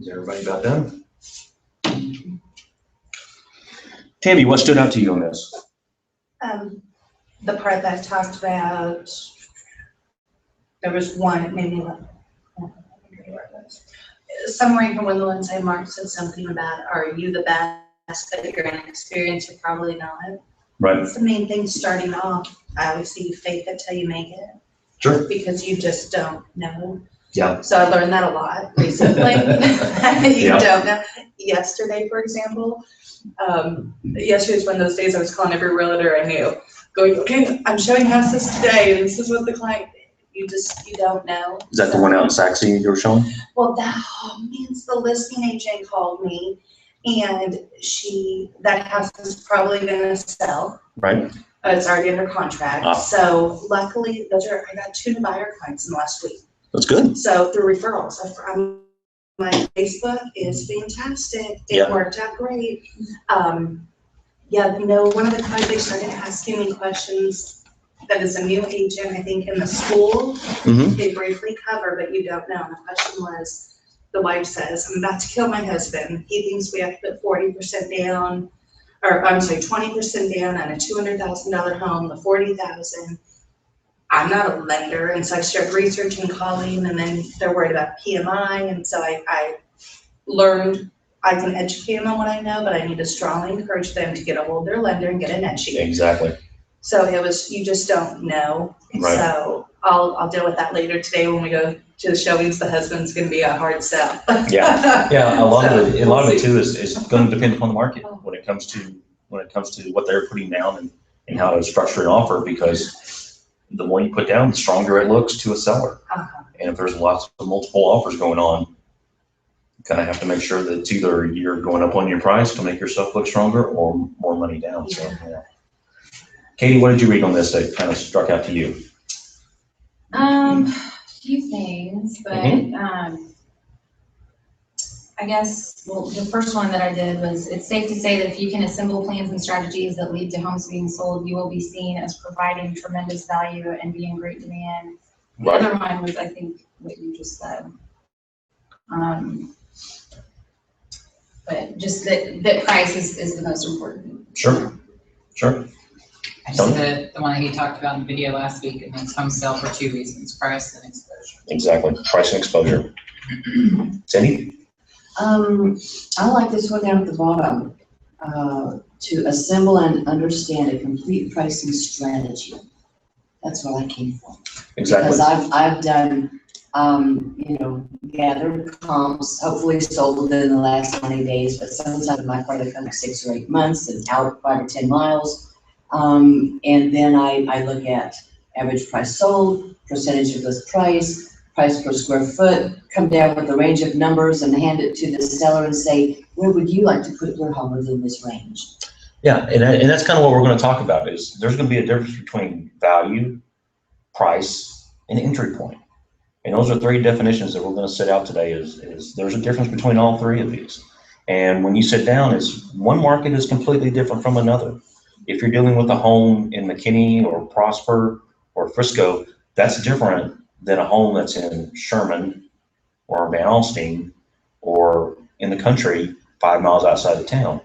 Is everybody about done? Tammy, what stood out to you on this? The part that talked about, there was one, it made me laugh. Somewhere in one of the ones I marked said something about, are you the best, but you're inexperienced, you're probably not. Right. That's the main thing starting off. I always say you fake it till you make it. Sure. Because you just don't know. Yeah. So I learned that a lot recently. You Yeah. don't know. Yesterday, for example, yesterday was one of those days I was calling every realtor I knew, going, okay, I'm showing houses today, and this is what the client, you don't know. Is that the one out in Saxe you were showing? Well, means the listing agent called me, and that house is probably gonna sell. Right. It's already under contract. So luckily, I got 2 buyer clients in the last week. That's good. So through referrals, my Facebook is fantastic. It worked out great. One of the times they started asking me questions that is a new agent, I think in the school, they briefly cover, but you don't know. And the question was, the wife says, I'm about to kill my husband. He thinks we have to put 40% down, or I'm sorry, 20% down on a $200,000 home, the $40,000. I'm not a lender, and so I started researching, calling, and then they're worried about PMI, and so I learned I can educate them on what I know, but I need to strongly encourage them to get a hold of their lender and get an edge sheet. Exactly. So it was, you just don't know. Right. So I'll deal with that later today when we go to the showings. The husband's gonna be a hard sell. Yeah. A lot of it too is going to depend upon the market when it comes to what they're putting down and how to structure an offer, because the more you put down, the stronger it looks to a seller. And if there's lots of multiple offers going on, you kind of have to make sure that it's either you're going up on your price to make yourself look stronger or more money down. So, yeah. Katie, what did you read on this that kind of struck out to you? A few things, but I guess, well, the first one that I did was, it's safe to say that if you can assemble plans and strategies that lead to homes being sold, you will be seen as providing tremendous value and be in great demand. The other one was, I think, what you just said. But just that price is the most important. Sure. I see the one that he talked about in the video last week, and it's home sale for 2 reasons: price and exposure. Exactly, price and exposure. Cindy? I like this one down at the bottom, to assemble and understand a complete pricing strategy. That's what I came for. Exactly. Because I've done, gathered comps, hopefully sold within the last 20 days, but sometimes in my part they come 6 or 8 months and out 5 or 10 miles. And then I look at average price sold, percentage of list price per square foot, come down with a range of numbers and hand it to the seller and say, where would you like to put your home within this range? Yeah, and that's kind of what we're going to talk about, is there's going to be a difference between value, price, and entry point. And those are 3 definitions that we're going to set out today. Is there's a difference between all 3 of these. And when you sit down, is one market is completely different from another. If you're dealing with a home in McKinney or Prosper or Frisco, that's different than a home that's in Sherman or Van Alstyne or in the country 5 miles outside of town.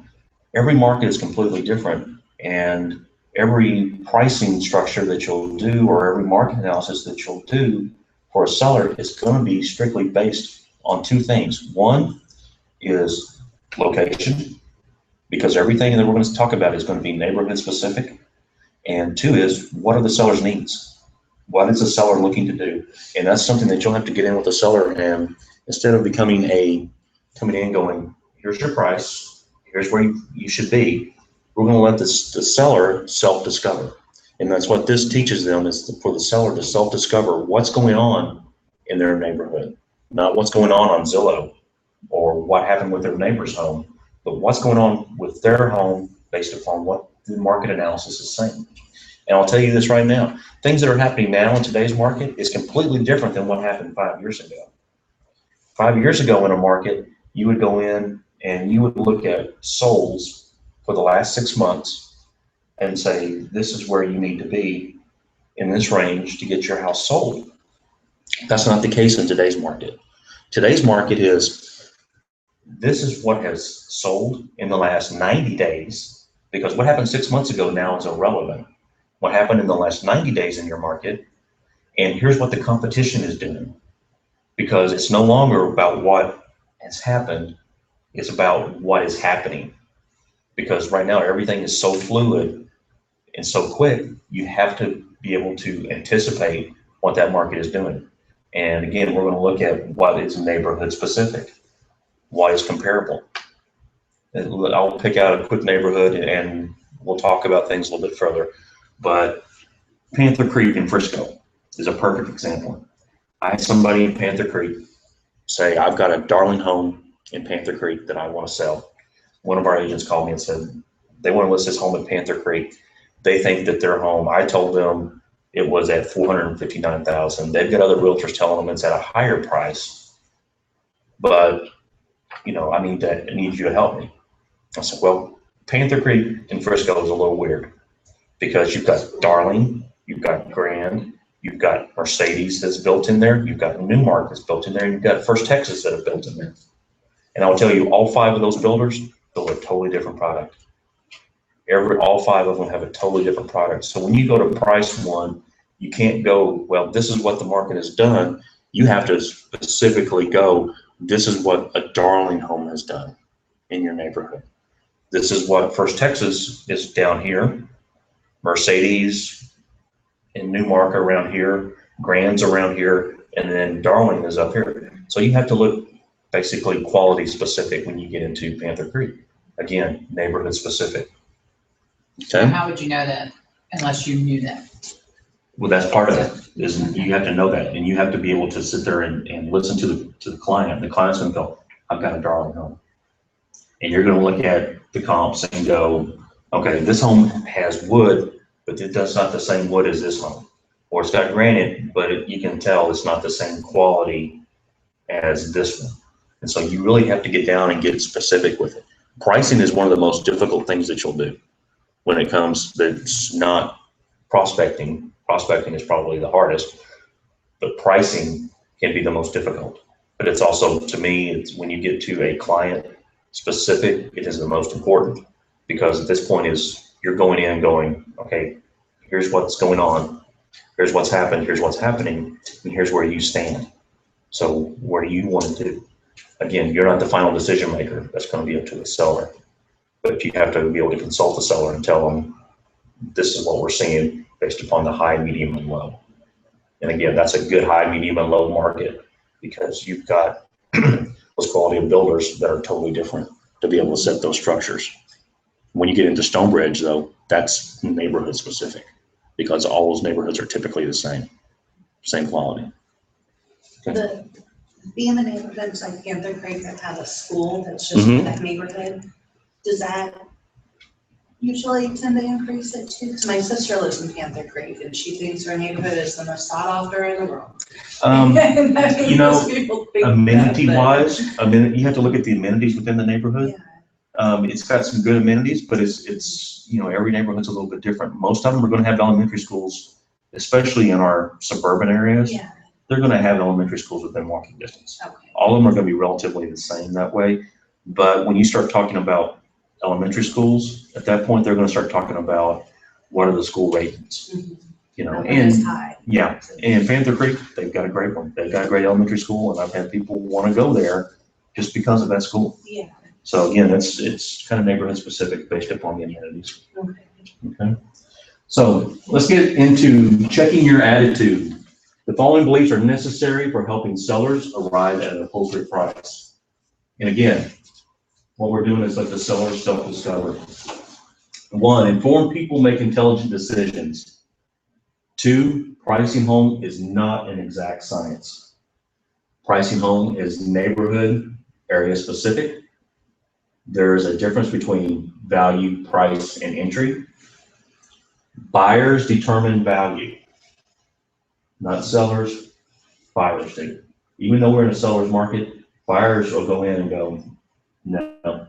Every market is completely different, and every pricing structure that you'll do or every market analysis that you'll do for a seller is going to be strictly based on 2 things. One is location, because everything that we're going to talk about is going to be neighborhood specific. And 2 is, what are the seller's needs? What is the seller looking to do? And that's something that you'll have to get in with the seller, and instead of coming in going, here's your price, here's where you should be, we're going to let the seller self-discover. And that's what this teaches them, is for the seller to self-discover what's going on in their neighborhood, not what's going on Zillow or what happened with their neighbor's home, but what's going on with their home based upon what the market analysis is saying. And I'll tell you this right now, things that are happening now in today's market is completely different than what happened 5 years ago. 5 years ago in a market, you would go in and you would look at solds for the last 6 months and say, this is where you need to be in this range to get your house sold. That's not the case in today's market. Today's market is, this is what has sold in the last 90 days, because what happened 6 months ago now is irrelevant. What happened in the last 90 days in your market, and here's what the competition is doing. Because it's no longer about what has happened, it's about what is happening. Because right now everything is so fluid and so quick, you have to be able to anticipate what that market is doing. And again, we're going to look at what is neighborhood specific, what is comparable. And I'll pick out a quick neighborhood and we'll talk about things a little bit further. But Panther Creek in Frisco is a perfect example. I had somebody in Panther Creek say, I've got a darling home in Panther Creek that I want to sell. One of our agents called me and said, they want to list this home in Panther Creek. They think that their home, I told them it was at $459,000. They've got other realtors telling them it's at a higher price, but I need you to help me. I said, well, Panther Creek in Frisco is a little weird because you've got Darling, you've got Grand, you've got Mercedes that's built in there, you've got Newmark that's built in there, and you've got First Texas that have built in there. And I'll tell you, all 5 of those builders build a totally different product. All 5 of them have a totally different product. So when you go to price one, you can't go, well, this is what the market has done. You have to specifically go, this is what a Darling home has done in your neighborhood. This is what First Texas is down here. Mercedes and Newmark around here, Grand's around here, and then Darling is up here. So you have to look basically quality specific when you get into Panther Creek. Again, neighborhood specific. Okay. How would you know that unless you knew that? Well, that's part of it, is you have to know that, and you have to be able to sit there and listen to the client. The client's gonna go, I've got a Darling home. And you're gonna look at the comps and go, okay, this home has wood, but it does not the same wood as this home. Or it's got granite, but you can tell it's not the same quality as this one. And so you really have to get down and get specific with it. Pricing is one of the most difficult things that you'll do when it comes, that's not prospecting. Prospecting is probably the hardest, but pricing can be the most difficult. But it's also, to me, it's when you get to a client specific, it is the most important, because at this point is you're going in and going, okay, here's what's going on, here's what's happened, here's what's happening, and here's where you stand. So where do you want to do? Again, you're not the final decision maker. That's going to be up to the seller. But you have to be able to consult the seller and tell them, this is what we're seeing based upon the high, medium, and low. And again, that's a good high, medium, and low market, because you've got those quality of builders that are totally different to be able to set those structures. When you get into Stonebridge, though, that's neighborhood specific, because all those neighborhoods are typically the same quality. Okay. Being the neighborhoods like Panther Creek that have a school that's just in that neighborhood, does that usually tend to increase it too? Because my sister lives in Panther Creek and she thinks her neighborhood is the most sought after in the world. Amenity wise, you have to look at the amenities within the neighborhood. Yeah. It's got some good amenities, but it's every neighborhood's a little bit different. Most of them are going to have elementary schools, especially in our suburban areas. Yeah. They're going to have elementary schools within walking distance. Okay. All of them are going to be relatively the same that way. But when you start talking about elementary schools, at that point, they're going to start talking about what are the school ratings, and yeah, and Panther Creek, they've got a great one. They've got a great elementary school, and I've had people want to go there just because of that school. Yeah. So again, it's kind of neighborhood specific based upon the amenities. Okay. So let's get into checking your attitude. The following beliefs are necessary for helping sellers arrive at an appropriate price. And again, what we're doing is let the sellers self-discover. 1, informed people make intelligent decisions. 2, pricing home is not an exact science. Pricing home is neighborhood, area specific. There is a difference between value, price, and entry. Buyers determine value. Not sellers, buyers do. Even though we're in a seller's market, buyers will go in and go, no,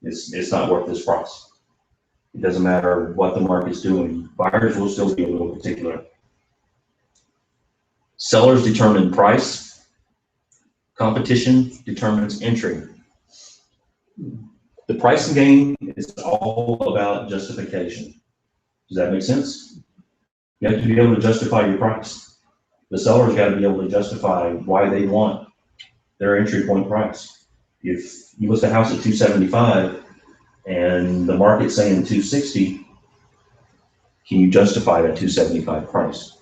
it's not worth this price. It doesn't matter what the market's doing. Buyers will still be a little particular. Sellers determine price. Competition determines entry. The pricing game is all about justification. Does that make sense? You have to be able to justify your price. The seller's got to be able to justify why they want their entry point price. If you list a house at 275 and the market's saying 260, can you justify that 275 price?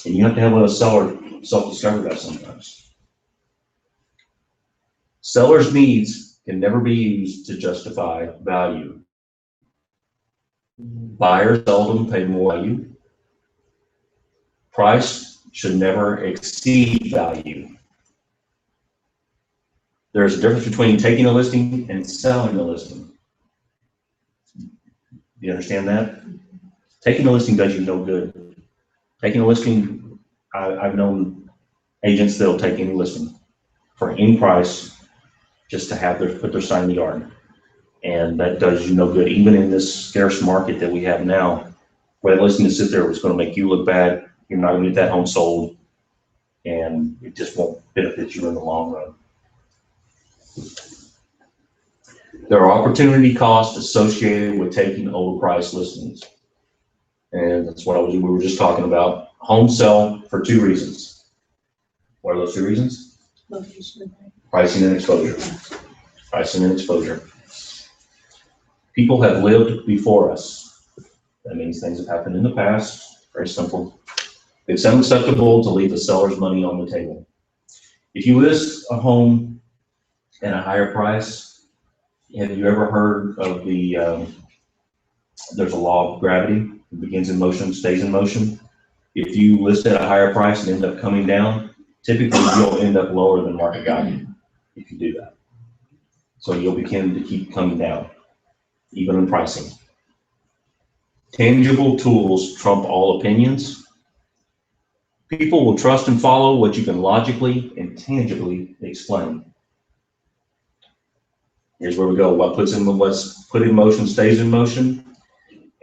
And you have to have a seller self-discover that sometimes. Seller's needs can never be used to justify value. Buyers seldom pay more value. Price should never exceed value. There's a difference between taking a listing and selling a listing. You understand that? Taking a listing does you no good. Taking a listing, I've known agents that'll take any listing for any price just to have put their sign in the yard. And that does you no good, even in this scarce market that we have now, where that listing to sit there is going to make you look bad. You're not going to get that home sold, and it just won't benefit you in the long run. There are opportunity costs associated with taking overpriced listings. And that's what we were just talking about. Homes sell for two reasons. What are those two reasons? Location. Pricing and exposure. Pricing and exposure. People have lived before us. That means things have happened in the past. Very simple. It's unacceptable to leave the seller's money on the table. If you list a home at a higher price, have you ever heard of there's a law of gravity? It begins in motion, stays in motion. If you list at a higher price and end up coming down, typically you'll end up lower than market value if you do that. So you'll begin to keep coming down, even in pricing. Tangible tools trump all opinions. People will trust and follow what you can logically and tangibly explain. Here's where we go. What's put in motion stays in motion.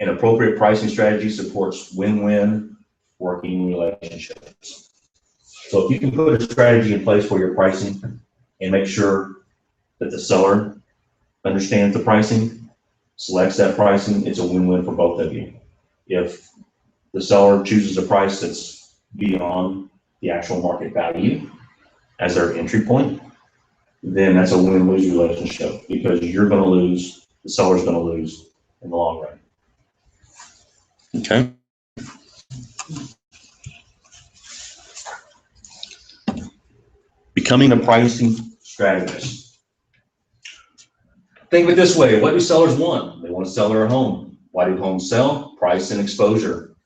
An appropriate pricing strategy supports win-win working relationships. So if you can put a strategy in place for your pricing and make sure that the seller understands the pricing, selects that pricing, it's a win-win for both of you. If the seller chooses a price that's beyond the actual market value as their entry point, then that's a win-lose relationship because you're going to lose, the seller's going to lose in the long run. Okay. Becoming a pricing strategist. Think of it this way. What do sellers want? They want to sell their home. Why do homes sell? Price and exposure.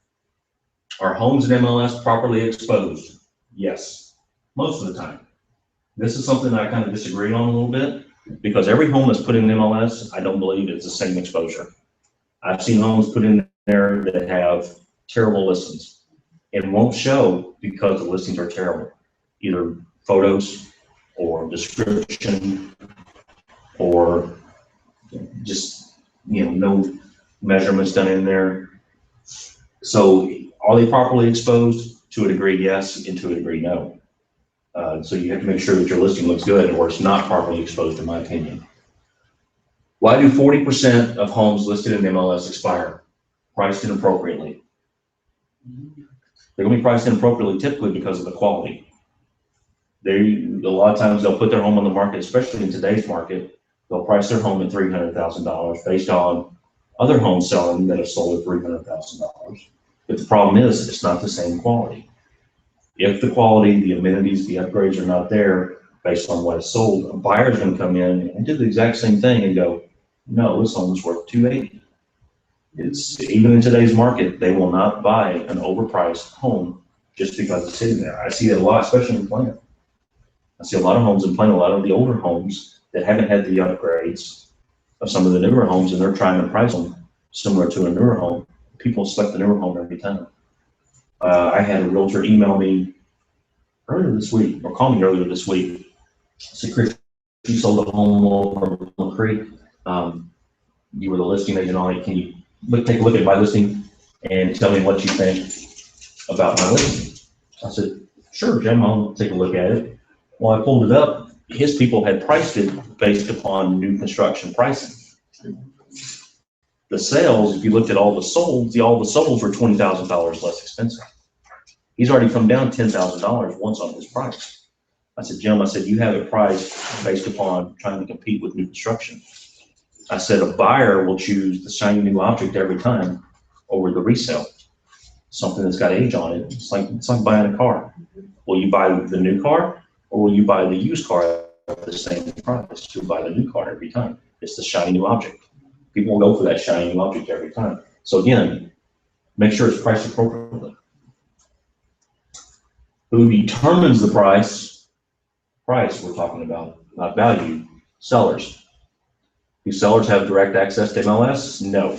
Are homes in MLS properly exposed? Yes, most of the time. This is something I kind of disagree on a little bit because every home that's put in MLS, I don't believe it's the same exposure. I've seen homes put in there that have terrible listings. It won't show because the listings are terrible. Either photos or description or just, no measurements done in there. So are they properly exposed? To a degree, yes, and to a degree, no. So you have to make sure that your listing looks good or it's not properly exposed, in my opinion. Why do 40% of homes listed in MLS expire? Priced inappropriately. They're going to be priced inappropriately typically because of the quality. A lot of times they'll put their home on the market, especially in today's market, they'll price their home at $300,000 based on other homes selling that have sold at $300,000. But the problem is it's not the same quality. If the quality, the amenities, the upgrades are not there based on what is sold, a buyer's going to come in and do the exact same thing and go, no, this home is worth $280,000. It's even in today's market, they will not buy an overpriced home just because it's sitting there. I see that a lot, especially in Plano. I see a lot of homes in Plano, a lot of the older homes that haven't had the upgrades of some of the newer homes, and they're trying to price them similar to a newer home. People select the newer home every time. I had a realtor email me earlier this week, or call me earlier this week. Said, Chris, you sold a home over in Plum Creek. You were the listing agent on it. Can you take a look at my listing and tell me what you think about my listing? I said, sure, Jim, I'll take a look at it. Well, I pulled it up. his people had priced it based upon new construction pricing. The sales, if you looked at all the solds, all the solds were $20,000 less expensive. He's already come down $10,000 once on his price. I said, Jim, I said, you have it priced based upon trying to compete with new construction. I said, a buyer will choose the shiny new object every time over the resale. Something that's got age on it. It's like buying a car. Will you buy the new car or will you buy the used car at the same price? You'll buy the new car every time. It's the shiny new object. People will go for that shiny new object every time. So again, make sure it's priced appropriately. Who determines the price? Price we're talking about, not value. Sellers. Do sellers have direct access to MLS? No.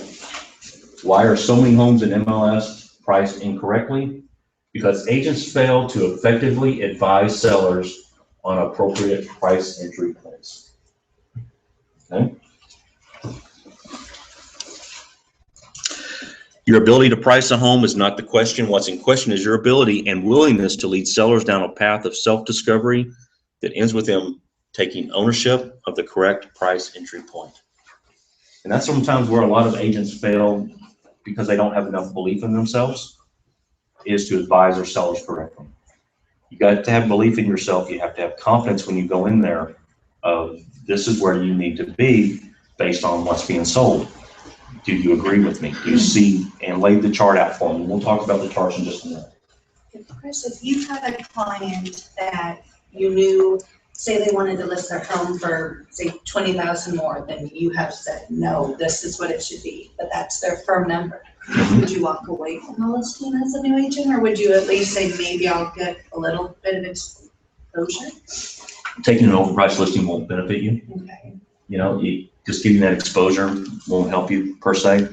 Why are so many homes in MLS priced incorrectly? Because agents fail to effectively advise sellers on appropriate price entry points. Okay? Your ability to price a home is not the question. What's in question is your ability and willingness to lead sellers down a path of self-discovery that ends with them taking ownership of the correct price entry point. And that's sometimes where a lot of agents fail because they don't have enough belief in themselves, is to advise their sellers correctly. You got to have belief in yourself. You have to have confidence when you go in there of this is where you need to be based on what's being sold. Do you agree with me? Do you see and lay the chart out for me? We'll talk about the charts in just a minute. Chris, if you had a client that you knew, say they wanted to list their home for, say, 20,000 more, then you have said, no, this is what it should be, but that's their firm number. Would you walk away from the listing as a new agent, or would you at least say, maybe I'll get a little bit of exposure? Taking an overpriced listing won't benefit you. Okay. You know, just giving that exposure won't help you per se.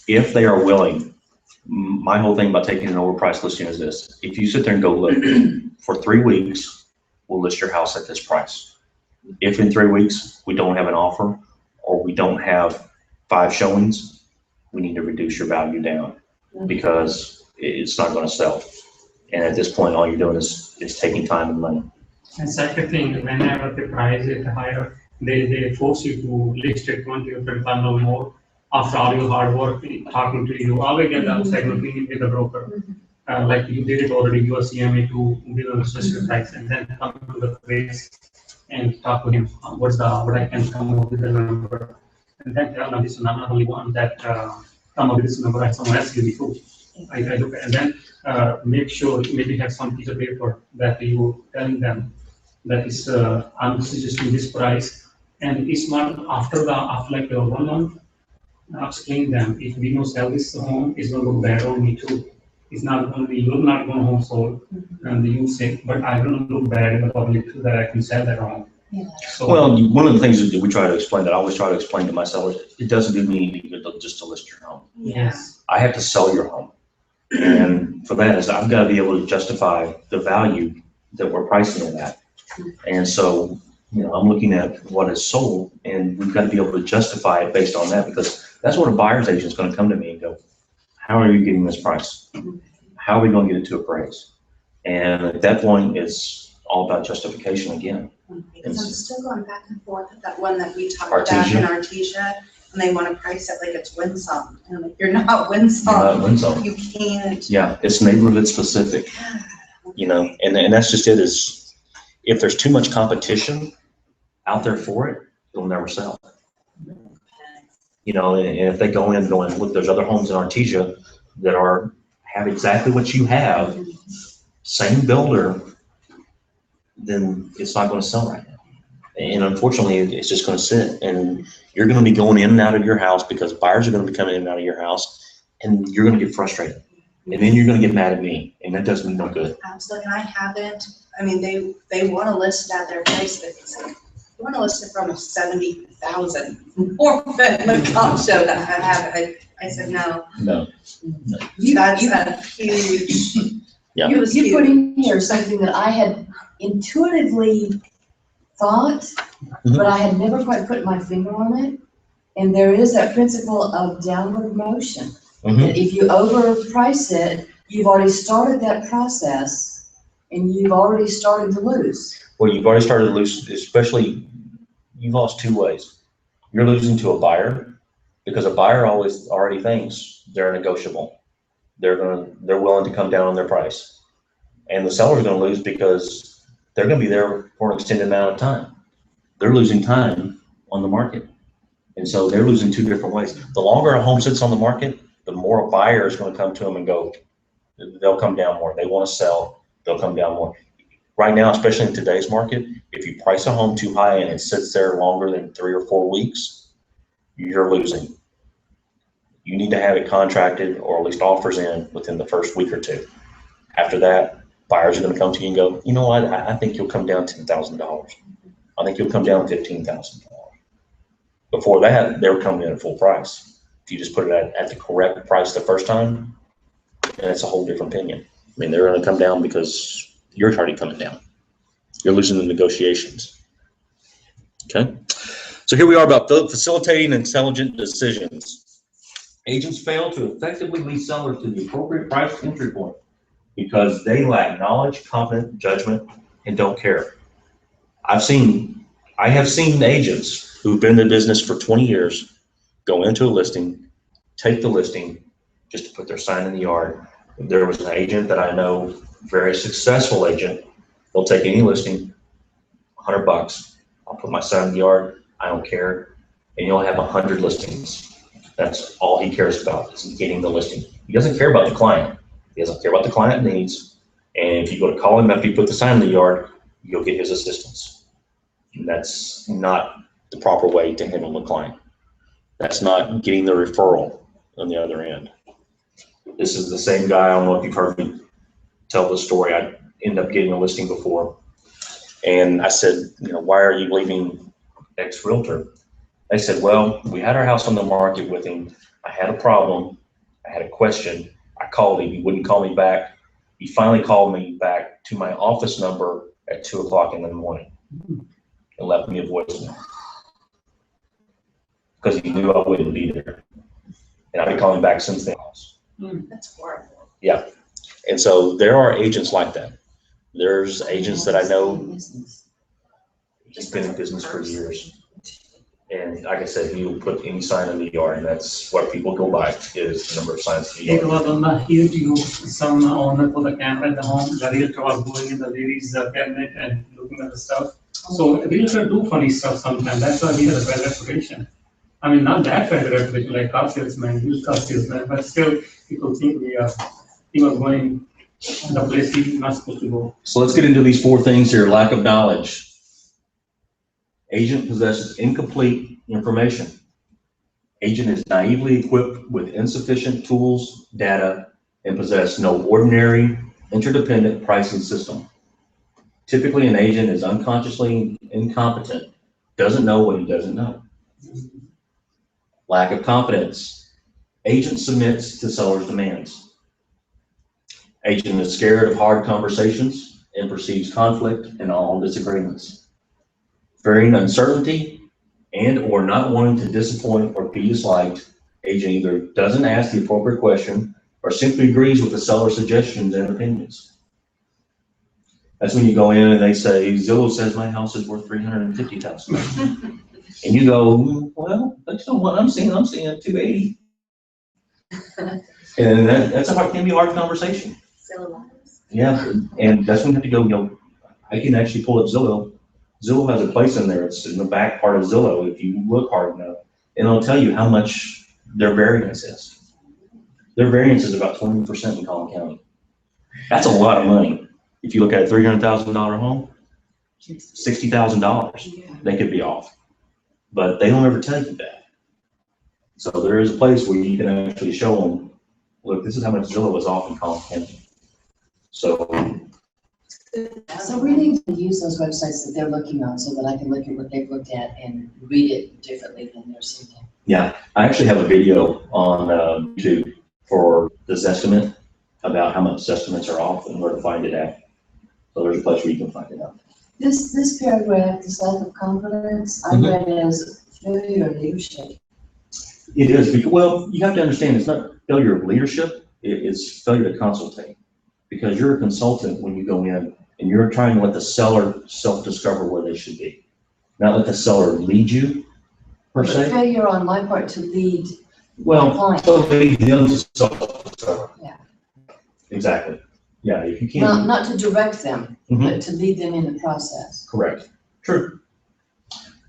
If they are willing, my whole thing about taking an overpriced listing is this. If you sit there and go, look, for 3 weeks, we'll list your house at this price. If in 3 weeks we don't have an offer or we don't have 5 showings, we need to reduce your value down because it's not going to sell. And at this point, all you're doing is taking time and money. And second thing, whenever the price is higher, they force you to list it 20 or 25 or more after all your hard work talking to you. Always get the second opinion with the broker. Like you did it already, your CMA to give a specific price and then come to the place and talk to him. What I can come up with the number. And then tell them, listen, I'm not only one that come up with this number, I someone else give me too. I look at, and then make sure maybe have some piece of paper that you telling them that is I'm suggesting this price, and it's not after like 1 month. Explain them if we don't sell this home, it's going to look bad on me too. It's not going to be, you're not going home sold, and you say, but I don't look bad in the public too that I can sell that home. Yeah. So, Well, one of the things that we try to explain, that I always try to explain to my sellers, it doesn't do me any good just to list your home. yes. I have to sell your home. And for that is I've got to be able to justify the value that we're pricing it at. And so, you know, I'm looking at what is sold and we've got to be able to justify it based on that, because that's what a buyer's agent is going to come to me and go, how are you getting this price? How are we going to get it to appraise? And at that point, it's all about justification again. Because I'm still going back and forth with that one that we talked about in Artesia, and they want to price it like it's Winsome. And I'm like, you're not Winsome. Winsome. You can't. Yeah, it's neighborhood specific, you know, and that's just it. Is if there's too much competition out there for it, it'll never sell. You know, and if they go in going, look, there's other homes in Artesia that have exactly what you have, same builder, then it's not going to sell right now. And unfortunately, it's just going to sit, and you're going to be going in and out of your house because buyers are going to be coming in and out of your house, and you're going to get frustrated. And then you're going to get mad at me, and that does me no good. Absolutely, and I haven't, I mean, they want to list it at their price, but it's like, you want to list it from 70,000 more than the comp show that I have. I said, no. No. That's a huge. Yeah. You put in here something that I had intuitively thought, but I had never quite put my finger on it. And there is that principle of downward motion. That if you overprice it, you've already started that process and you've already started to lose. Well, you've already started to lose, especially, you've lost two ways. You're losing to a buyer because a buyer always already thinks they're negotiable. They're willing to come down on their price. And the seller's gonna lose because they're gonna be there for an extended amount of time. They're losing time on the market. And so they're losing two different ways. The longer a home sits on the market, the more a buyer is gonna come to them and go, they'll come down more. They wanna sell, they'll come down more. Right now, especially in today's market, if you price a home too high and it sits there longer than 3 or 4 weeks, you're losing. You need to have it contracted or at least offers in within the first week or two. After that, buyers are gonna come to you and go, you know what, I think you'll come down $10,000. I think you'll come down $15,000. Before that, they were coming in at full price. If you just put it at the correct price the first time, and it's a whole different opinion. I mean, they're gonna come down because you're already coming down. You're losing the negotiations. Okay? So here we are about facilitating intelligent decisions. Agents fail to effectively lead sellers to the appropriate price entry point because they lack knowledge, confidence, judgment, and don't care. I have seen agents who've been in the business for 20 years go into a listing, take the listing just to put their sign in the yard. There was an agent that I know, very successful agent. They'll take any listing, $100. I'll put my sign in the yard. I don't care. And you'll have 100 listings. That's all he cares about is getting the listing. He doesn't care about the client. He doesn't care about the client needs. And if you go to call him after you put the sign in the yard, you'll get his assistance. And that's not the proper way to handle the client. That's not getting the referral on the other end. This is the same guy. I don't know if you've heard me tell the story. I ended up getting a listing before. And I said, why are you leaving X Realtor? They said, well, we had our house on the market with him. I had a problem. I had a question. I called him. He wouldn't call me back. He finally called me back to my office number at 2 o'clock in the morning and left me a voicemail because he knew I wouldn't be there. And I've been calling back since then. That's horrible. Yeah. And so there are agents like that. There's agents that I know has been in business for years. And like I said, he will put any sign in the yard, and that's what people go by is the number of signs in the It yard. was on the YouTube, some owner put the camera at the home, the realtor was going in the lady's cabinet and looking at the stuff. So realtor do funny stuff sometimes, that's why he has a bad reputation. I mean, not that bad reputation like car salesman, used car salesman, but still people think he was going in the place he's not supposed to go. So let's get into these 4 things here. Lack of knowledge. Agent possesses incomplete information. Agent is naively equipped with insufficient tools, data, and possess no ordinary interdependent pricing system. Typically, an agent is unconsciously incompetent, doesn't know what he doesn't know. Lack of confidence. Agent submits to seller's demands. Agent is scared of hard conversations and perceives conflict and all disagreements. Fearing uncertainty and or not wanting to disappoint or be disliked, agent either doesn't ask the appropriate question or simply agrees with the seller's suggestions and opinions. That's when you go in and they say, Zillow says my house is worth $350,000. And you go, well, based on what I'm seeing 280. And that's a can be a hard conversation. Yeah, and that's when you have to go, I can actually pull up Zillow. Zillow has a place in there. It's in the back part of Zillow. If you look hard enough, and it'll tell you how much their variance is. Their variance is about 20% in Collin County. That's a lot of money. If you look at a $300,000 home, $60,000, they could be off. But they don't ever tell you that. So there is a place where you can actually show them, look, this is how much Zillow is off in Collin County. So we need to use those websites that they're looking on so that I can look at what they've looked at and read it differently than they're seeing it. yeah, I actually have a video on YouTube for the Zestimate about how much Zestimates are off and where to find it at. So there's a place where you can find it out. This paragraph, this lack of confidence, I read as failure of leadership. It is, because, well, you have to understand it's not failure of leadership, it's failure to consultate. Because you're a consultant when you go in and you're trying to let the seller self-discover where they should be. Not let the seller lead you, per But se. failure on my part to lead. Well, client. so lead them to self-discover. Yeah. Exactly. Yeah, if you Not, can't, not to direct them, Mhm. but to lead them in the process. correct. True.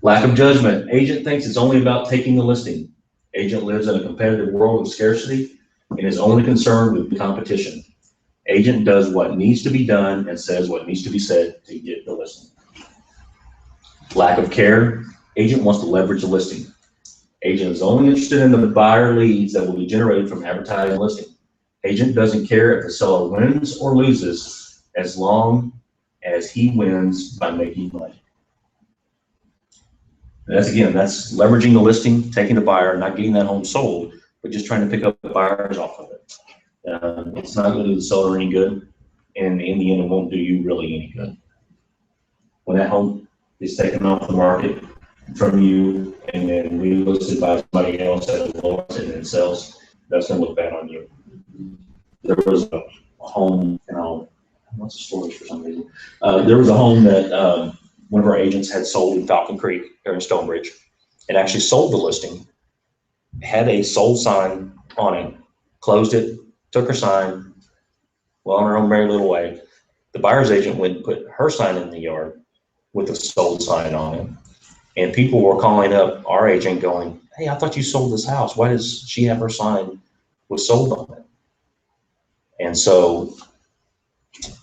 Lack of judgment. Agent thinks it's only about taking the listing. Agent lives in a competitive world of scarcity and is only concerned with competition. Agent does what needs to be done and says what needs to be said to get the listing. Lack of care. Agent wants to leverage the listing. Agent is only interested in the buyer leads that will be generated from advertising the listing. Agent doesn't care if the seller wins or loses as long as he wins by making money. And that's leveraging the listing, taking the buyer, not getting that home sold, but just trying to pick up the buyers off of it. It's not going to do the seller any good, and in the end, it won't do you really any good. When that home is taken off the market from you and then relisted by somebody else at a lower and it sells, that's going to look bad on you. There was a home, what's the story for some reason? There was a home that one of our agents had sold in Falcon Creek or in Stonebridge. It actually sold the listing, had a sold sign on it, closed it, took her sign, well, on her own merry little way. The buyer's agent went and put her sign in the yard with a sold sign on it. And people were calling up our agent going, hey, I thought you sold this house. Why does she have her sign with sold on it? And so,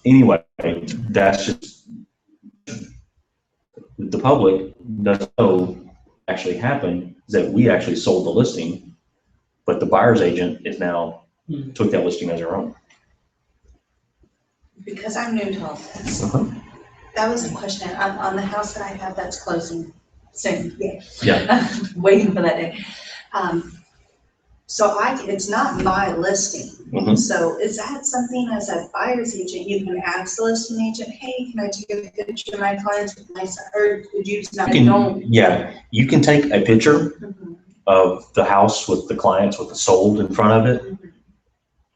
anyway, that's just, the public doesn't know actually happened, is that we actually sold the listing, but the buyer's agent is now took that listing as her own. Because I'm new to all this, Uh-huh. that was a question on the house that I have that's closing soon, yeah. Yeah. Waiting for that day. So it's not my listing. Mhm. So is that something as a buyer's agent, you can ask the listing agent, hey, can I take a picture of my clients with my, or would you just not, don't? You can take a picture Mhm. of the house with the clients with the sold in front of it,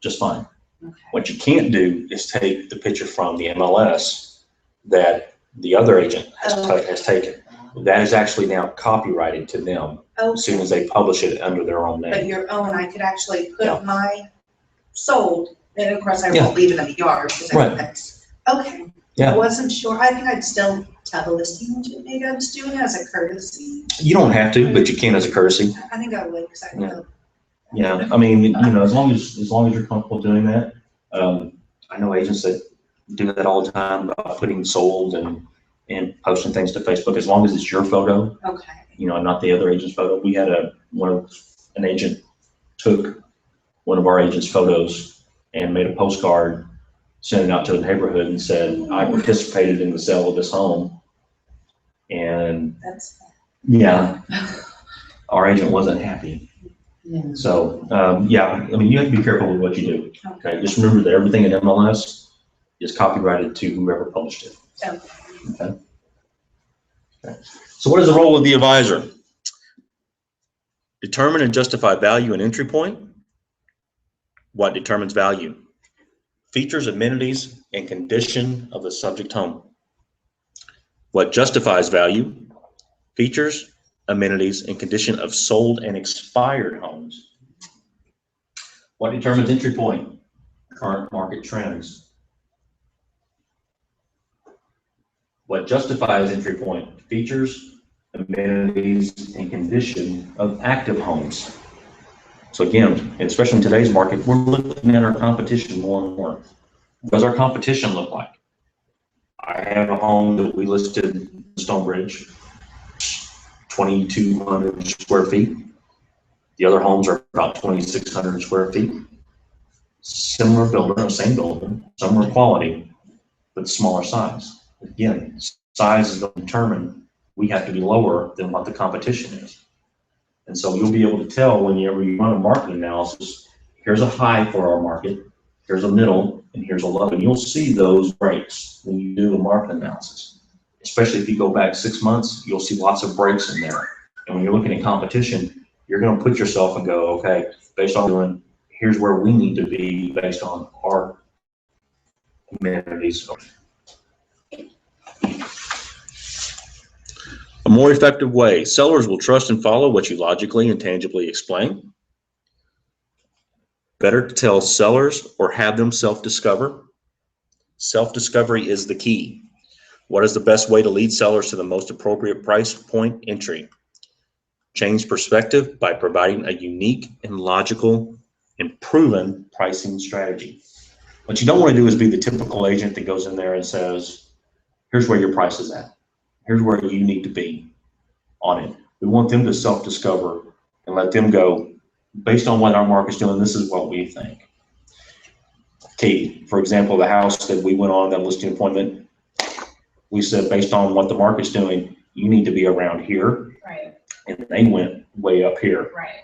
just fine. Okay. What you can't do is take the picture from the MLS that the other agent has taken. That is actually now copyrighted to them as soon as they publish it under their own But name. your own, I could actually Yeah. put my sold, and of course I Yeah. won't leave it in the yard, because Right. that's, okay. Yeah. I wasn't sure, I think I'd still tell the listing agent, maybe I was doing it as a courtesy. You don't have to, but you can as a courtesy. I think I would, because I Yeah. know. Yeah, I mean, as long as you're comfortable doing that. I know agents that do that all the time about putting sold and posting things to Facebook, as long as it's your photo, Okay. not the other agent's photo. We had an agent took one of our agent's photos and made a postcard, sent it out to the neighborhood and said, I participated in the sale of this home. And That's, yeah, our agent wasn't happy. Yeah. So, you have to be careful with what you do. Okay, just remember that everything in MLS is copyrighted to whoever published it. okay. Okay. So what is the role of the advisor? Determine and justify value and entry point. What determines value? Features, amenities, and condition of the subject home. What justifies value? Features, amenities, and condition of sold and expired homes. What determines entry point? Current market trends. What justifies entry point? Features, amenities, and condition of active homes. So again, especially in today's market, we're looking at our competition more and more. What does our competition look like? I have a home that we listed in Stonebridge, 2,200 square feet. The other homes are about 2,600 square feet. Similar builder, same builder, similar quality, but smaller size. Again, size is going to determine we have to be lower than what the competition is. And so you'll be able to tell whenever you run a market analysis, here's a high for our market, here's a middle, and here's a low. And you'll see those breaks when you do a market analysis. Especially if you go back 6 months, you'll see lots of breaks in there. And when you're looking at competition, you're going to put yourself and go, okay, based on doing, here's where we need to be based on our amenities. A more effective way. Sellers will trust and follow what you logically and tangibly explain. Better to tell sellers or have them self-discover. Self-discovery is the key. What is the best way to lead sellers to the most appropriate price point entry? Change perspective by providing a unique and logical and proven pricing strategy. What you don't want to do is be the typical agent that goes in there and says, here's where your price is at. Here's where you need to be on it. We want them to self-discover and let them go, based on what our market's doing, this is what we think. Key, for example, the house that we went on that listing appointment, we said, based on what the market's doing, you need to be around here. Right, And they went way up here. right.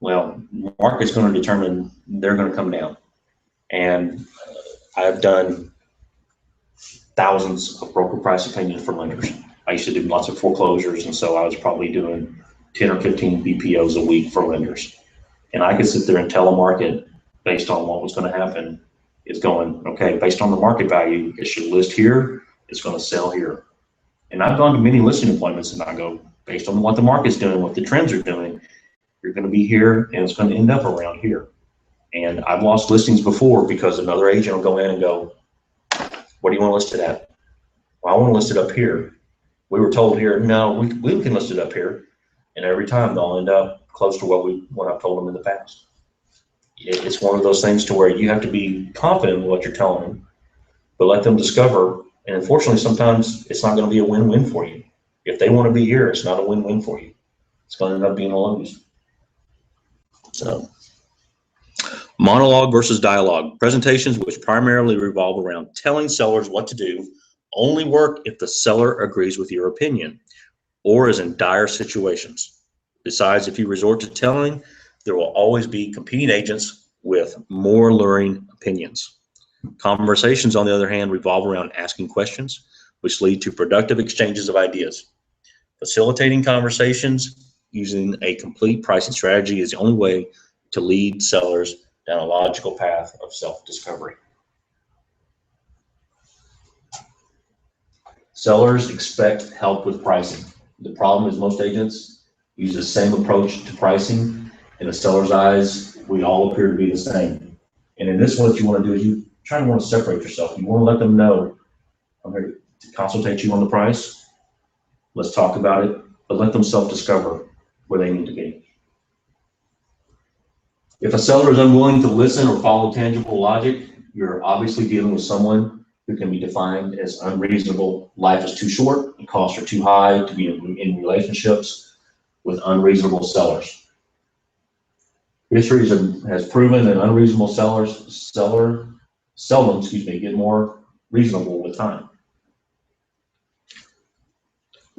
Well, market's going to determine they're going to come down. And I've done thousands of broker price opinions for lenders. I used to do lots of foreclosures, and so I was probably doing 10 or 15 BPOs a week for lenders. And I could sit there and tell a market based on what was going to happen, is going, okay, based on the market value, it should list here, it's going to sell here. And I've gone to many listing appointments and I go, based on what the market's doing, what the trends are doing, you're going to be here and it's going to end up around here. And I've lost listings before because another agent will go in and go, what do you want to list it at? Well, I want to list it up here. We were told here, no, we can list it up here. And every time they'll end up close to what I've told them in the past. It's one of those things to where you have to be confident in what you're telling them, but let them discover. And unfortunately, sometimes it's not going to be a win-win for you. If they want to be here, it's not a win-win for you. It's going to end up being a lose. So, monologue versus dialogue. Presentations which primarily revolve around telling sellers what to do only work if the seller agrees with your opinion or is in dire situations. Besides, if you resort to telling, there will always be competing agents with more alluring opinions. Conversations, on the other hand, revolve around asking questions, which lead to productive exchanges of ideas. Facilitating conversations using a complete pricing strategy is the only way to lead sellers down a logical path of self-discovery. Sellers expect help with pricing. The problem is most agents use the same approach to pricing. In the seller's eyes, we all appear to be the same. And in this, what you want to do is you try to want to separate yourself. You want to let them know, I'm here to consultate you on the price. Let's talk about it, but let them self-discover where they need to be. If a seller is unwilling to listen or follow tangible logic, you're obviously dealing with someone who can be defined as unreasonable. Life is too short and costs are too high to be in relationships with unreasonable sellers. History has proven that unreasonable sellers seldom get more reasonable with time.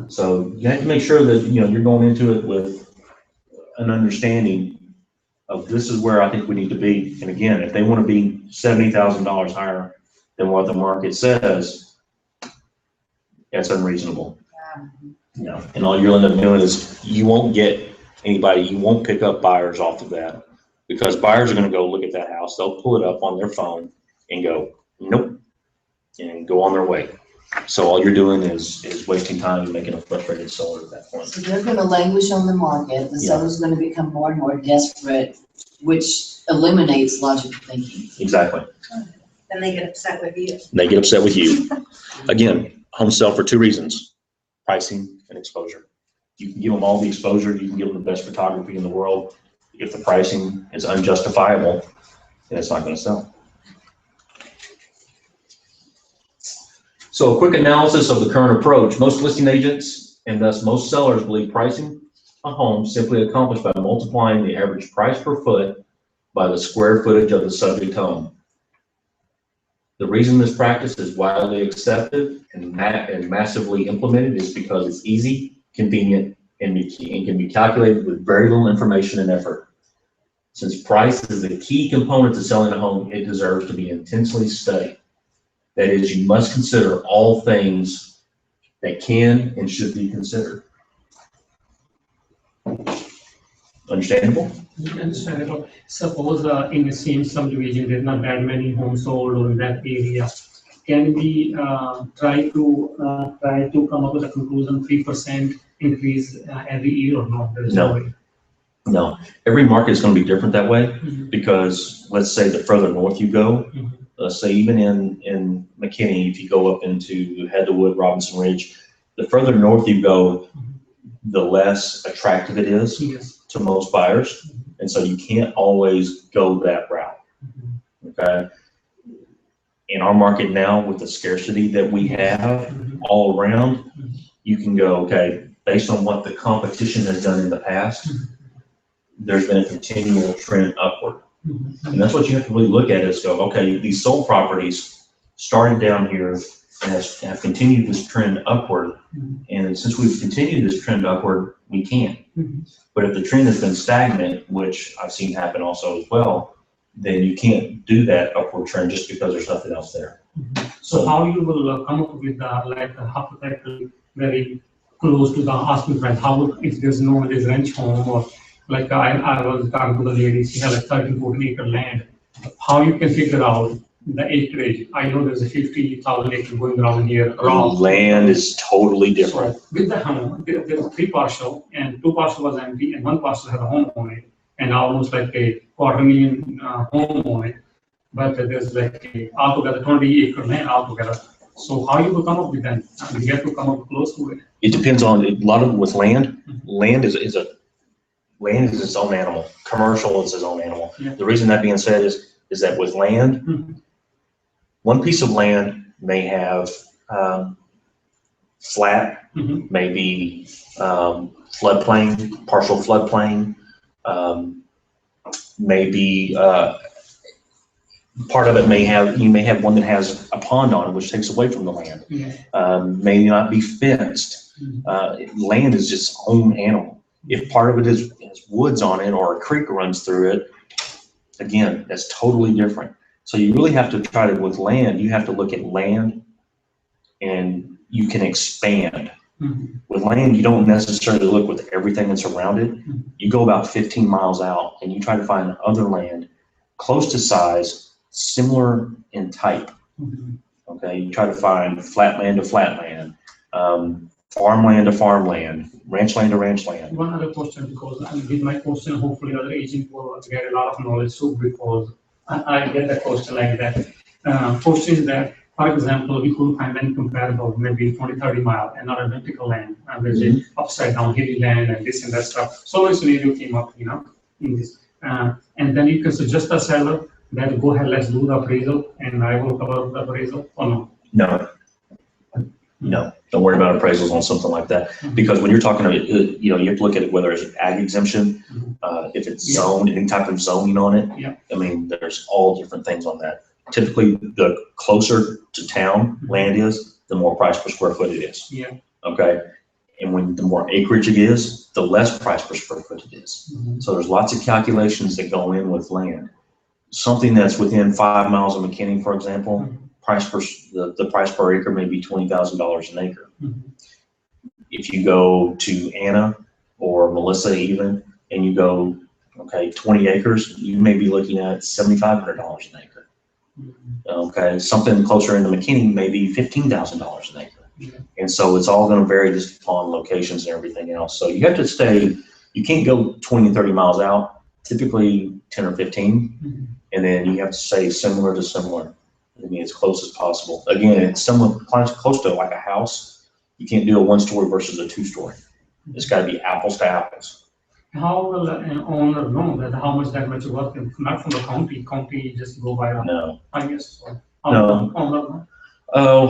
So you have to make sure that you're going into it with an understanding of this is where I think we need to be. And again, if they want to be $70,000 higher than what the market says, that's unreasonable. And all you'll end up doing is you won't get anybody, you won't pick up buyers off of that, because buyers are going to go look at that house. They'll pull it up on their phone and go, nope, and go on their way. So all you're doing is wasting time and making a frustrated seller at that point. So they're gonna languish on the market, the Yeah. seller's gonna become more and more desperate, which eliminates logical thinking. Exactly. Then they get upset with you. They get upset with you. Again, homes sell for two reasons: pricing and exposure. You can give them all the exposure, you can give them the best photography in the world. If the pricing is unjustifiable, then it's not going to sell. So a quick analysis of the current approach. Most listing agents, and thus most sellers, believe pricing a home simply accomplished by multiplying the average price per foot by the square footage of the subject home. The reason this practice is widely accepted and massively implemented is because it's easy, convenient, and can be calculated with very little information and effort. Since price is a key component to selling a home, it deserves to be intensely studied. That is, you must consider all things that can and should be considered. Understandable? Understandable. Suppose in the same subdivision, there's not that many homes sold or in that area. can we try to come up with a conclusion 3% increase every year or not? There is No. way. No, every market is going to be different that way, Mhm. because let's say the further north you go, Mhm. let's say even in McKinney, if you go up into Heatherwood, Robinson Ridge, the further north you go, the less attractive it is Yes. to most buyers. And so you can't always go that route, okay? In our market now, with the scarcity that we have Mhm. all around, you can go, okay, based on what the competition has done in the past, there's been a continual trend upward. Mhm. And that's what you have to really look at is go, okay, these sold properties started down here and have continued this trend upward. Mhm. And since we've continued this trend upward, we can. Mhm. But if the trend has been stagnant, which I've seen happen also as well, then you can't do that upward trend just because there's nothing else there. So how you will come up with like a hypothetically very close to the asking price? How would, if there's no ranch home, or like I was talking to the lady, she had like 13, 14 acre land. How you can figure out the acreage? I know there's a 50,000 acre going around here. Land is totally different. So with the home, there's 3 parcel and 2 parcel was empty and 1 parcel had a home on it, and almost like a $250,000 home on it. But there's like altogether 20 acre land altogether. So how you will come up with that? You have to come up close to it. It depends on a lot of with land. Mhm. Land is its own animal. Commercial is its own animal. Yeah. The reason that being said is that with land, Mhm. one piece of land may have flat, Mhm. maybe floodplain, partial floodplain, maybe part of it you may have one that has a pond on it, which takes away from the land. Yeah. May not be fenced. Land is its own animal. If part of it is woods on it or a creek runs through it, again, that's totally different. So you really have to try to, with land, you have to look at land and you can expand. Mhm. With land, you don't necessarily look with everything that's around it. Mhm. You go about 15 miles out and you try to find other land close to size, similar in type. Mhm. Okay, you try to find flatland to flatland, farmland to farmland, ranch land to ranch land. One other question, because with my question, hopefully other agent will get a lot of knowledge too, because I get the question like that. Question is that, for example, we couldn't find any comparable, maybe 20, 30 mile, and not identical land, and there's a upside down hilly land and this and that stuff. So many scenario came up, in this. And then you can suggest the seller that go ahead, let's do the appraisal, and I will cover the appraisal, or no? No, don't worry about appraisals on something like that. Because when you're talking about, you have to look at it, whether it's an ag exemption, if it's zoned, any type of zoning on it. Yeah. I mean, there's all different things on that. Typically, the closer to town land is, the more price per square foot it is. Yeah. Okay. And when the more acreage it is, the less price per square foot it is. Mhm. So there's lots of calculations that go in with land. Something that's within 5 miles of McKinney, for example, the price per acre may be $20,000 an acre. Mhm. If you go to Anna or Melissa even, and you go, okay, 20 acres, you may be looking at $7,500 an acre. Mhm. Okay, something closer into McKinney may be $15,000 an acre. Yeah. And so it's all gonna vary just upon locations and everything else. So you have to you can't go 20 and 30 miles out, typically 10 or 15. Mhm. And then you have to say similar to similar. I mean, as close as possible. Again, it's somewhat close to like a house. You can't do a 1-story versus a 2-story. It's gotta be apples to apples. How will an owner know that how much that much worth, not from the county just go by, No. I guess, so. No. Owner, Oh,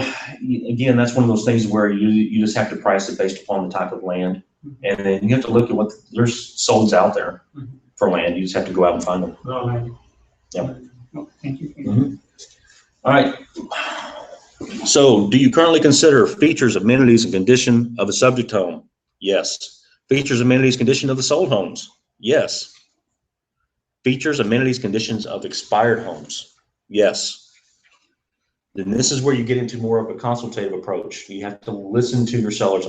again, that's one of those things where you just have to price it based upon the type of land. And then you have to look at what, there's solds out there for land. You just have to go out and find them. Yep. Thank you. Mhm. All right. So do you currently consider features, amenities, and condition of a subject home? Yes. Features, amenities, condition of the sold homes? Yes. Features, amenities, conditions of expired homes? Yes. Then this is where you get into more of a consultative approach. You have to listen to your sellers.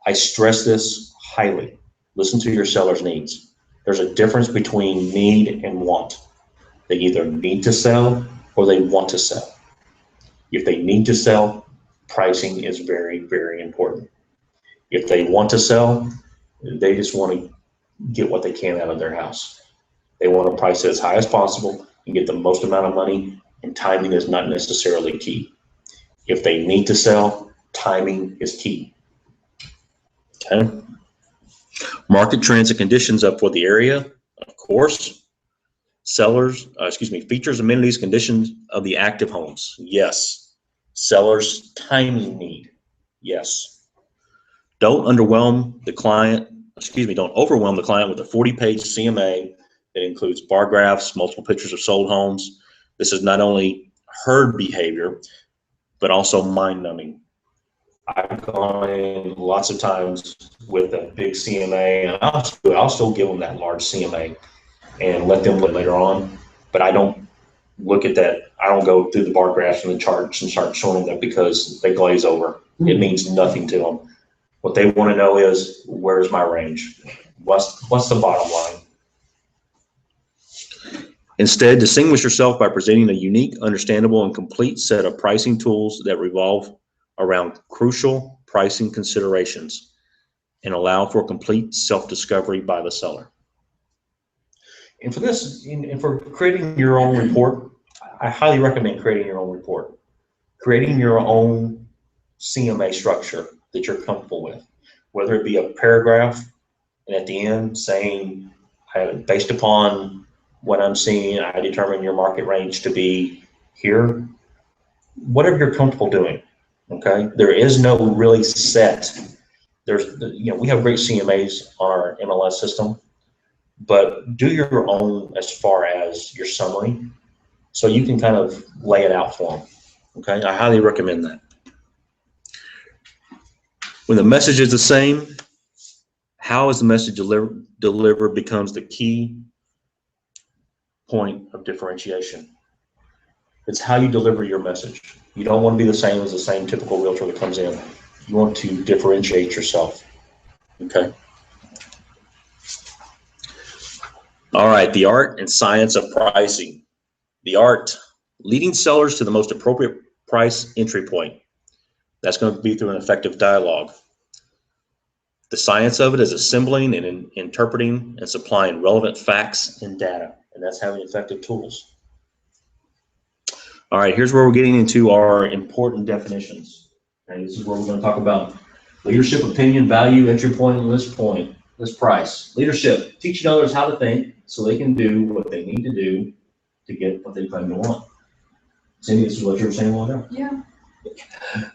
I stress this highly. Listen to your seller's needs. There's a difference between need and want. They either need to sell or they want to sell. If they need to sell, pricing is very, very important. If they want to sell, they just want to get what they can out of their house. They want to price it as high as possible and get the most amount of money, and timing is not necessarily key. If they need to sell, timing is key. Okay. Market trends and conditions up for the area, of course. Features, amenities, conditions of the active homes. Yes. Sellers' timing need. Yes. Don't overwhelm the client with a 40-page CMA that includes bar graphs, multiple pictures of sold homes. This is not only herd behavior, but also mind-numbing. I've gone in lots of times with a big CMA, and I'll still give them that large CMA and let them look later on. But I don't look at that. I don't go through the bar graphs and the charts and start showing them because they glaze over. It means nothing to them. What they want to know is, where's my range? What's the bottom line? Instead, distinguish yourself by presenting a unique, understandable, and complete set of pricing tools that revolve around crucial pricing considerations and allow for complete self-discovery by the seller. And for this, and for creating your own report, I highly recommend creating your own report. Creating your own CMA structure that you're comfortable with, whether it be a paragraph and at the end saying, based upon what I'm seeing, I determine your market range to be here. Whatever you're comfortable doing, okay? There is no really set. We have great CMAs on our MLS system, but do your own as far as your summary, so you can kind of lay it out for them, okay? I highly recommend that. When the message is the same, how is the message delivered becomes the key point of differentiation. It's how you deliver your message. You don't want to be the same as the same typical realtor that comes in. You want to differentiate yourself, okay? All right, the art and science of pricing. The art, leading sellers to the most appropriate price entry point. That's going to be through an effective dialogue. The science of it is assembling and interpreting and supplying relevant facts and data, and that's having effective tools. All right, here's where we're getting into our important definitions. Okay, this is where we're going to talk about leadership, opinion, value, entry point, and list price. Leadership, teaching others how to think so they can do what they need to do to get what they claim to want. Cindy, this is what you were saying a while ago? Yeah.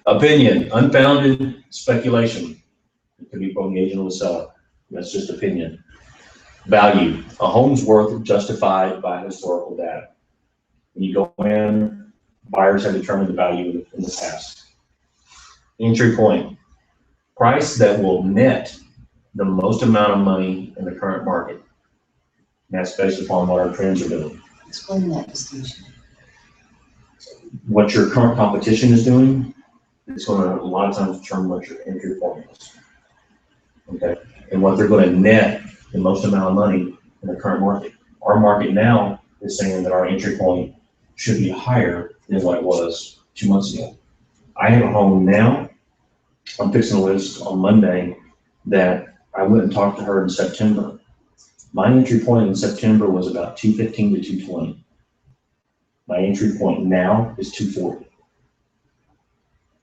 Opinion, unfounded speculation. It could be from the agent or the seller. That's just opinion. Value, a home's worth justified by historical data. When you go in, buyers have determined the value in the past. Entry point, price that will net the most amount of money in the current market. And that's based upon what our trends are doing. Explain that distinction. What your current competition is doing, it's going to a lot of times determine what your entry point is. Okay, and what they're going to net the most amount of money in the current market. Our market now is saying that our entry point should be higher than what it was 2 months ago. I have a home now, I'm fixing a list on Monday, that I went and talked to her in September. My entry point in September was about 215 to 220. My entry point now is 240.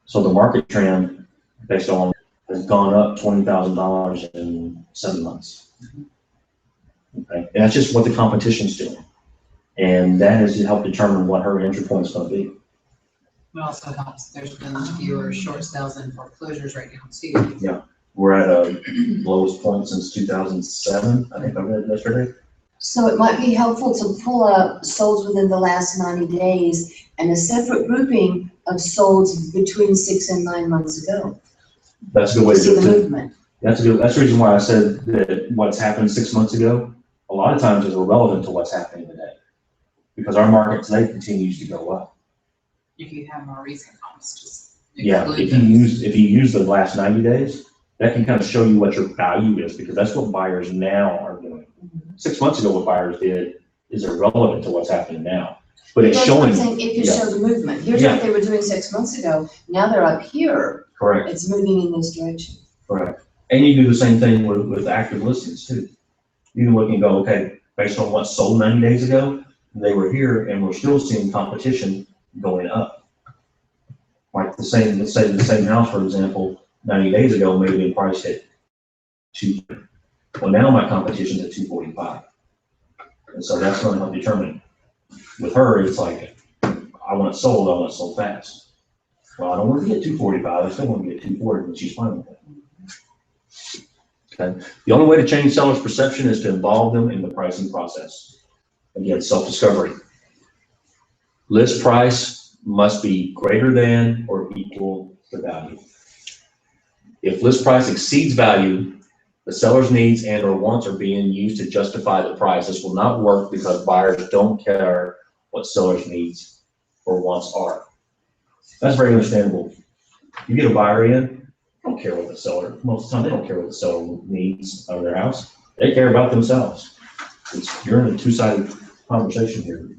So the market trend based on has gone up $20,000 in 7 months. Okay, and that's just what the competition's doing. And that has helped determine what her entry point is going to be. It also helps, there's been fewer short sales and foreclosures right now too. Yeah, we're at a lowest point since 2007, I think I read yesterday. So it might be helpful to pull up solds within the last 90 days and a separate grouping of solds between 6 and 9 months ago. That's a good way to See do the it. movement. That's the reason why I said that what's happened 6 months ago, a lot of times is irrelevant to what's happening today. Because our market today continues to go up. If you have more recent comps, just Yeah, include if you use the last 90 days, that can kind of show you what your value is, because that's what buyers now are doing. 6 months ago, what buyers did is irrelevant to what's happening now. But it's That's what I'm showing, saying, it could yeah. show the movement. Here's Yeah. what they were doing 6 months ago. Now they're up here. correct, It's moving in this direction. correct. And you do the same thing with active listings too. You can look and go, okay, based on what sold 90 days ago, they were here and we're still seeing competition going up. Like let's say the same house, for example, 90 days ago, maybe been priced at 2. Well, now my competition's at 245. And so that's going to help determine. With her, it's like, I want it sold fast. Well, I don't want to get 245, I still want to get 240, but she's fine with that. Okay. The only way to change sellers' perception is to involve them in the pricing process. Again, self-discovery. List price must be greater than or equal to value. If list price exceeds value, the seller's needs and or wants are being used to justify the price. This will not work because buyers don't care what sellers' needs or wants are. That's very understandable. You get a buyer in, they don't care what the seller, most of the time they don't care what the seller needs of their house. They care about themselves. You're in a two-sided conversation here.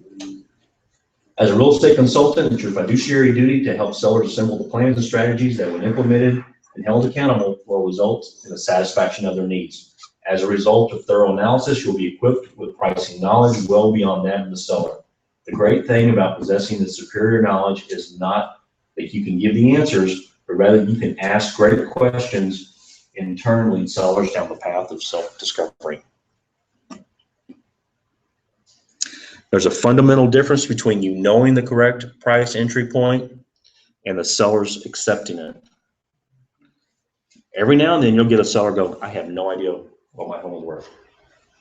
As a real estate consultant, it's your fiduciary duty to help sellers assemble the plans and strategies that when implemented and held accountable will result in the satisfaction of their needs. As a result of thorough analysis, you'll be equipped with pricing knowledge well beyond that of the seller. The great thing about possessing the superior knowledge is not that you can give the answers, but rather you can ask great questions and in turn lead sellers down the path of self-discovery. There's a fundamental difference between you knowing the correct price entry point and the seller's accepting it. Every now and then you'll get a seller go, I have no idea what my home is worth.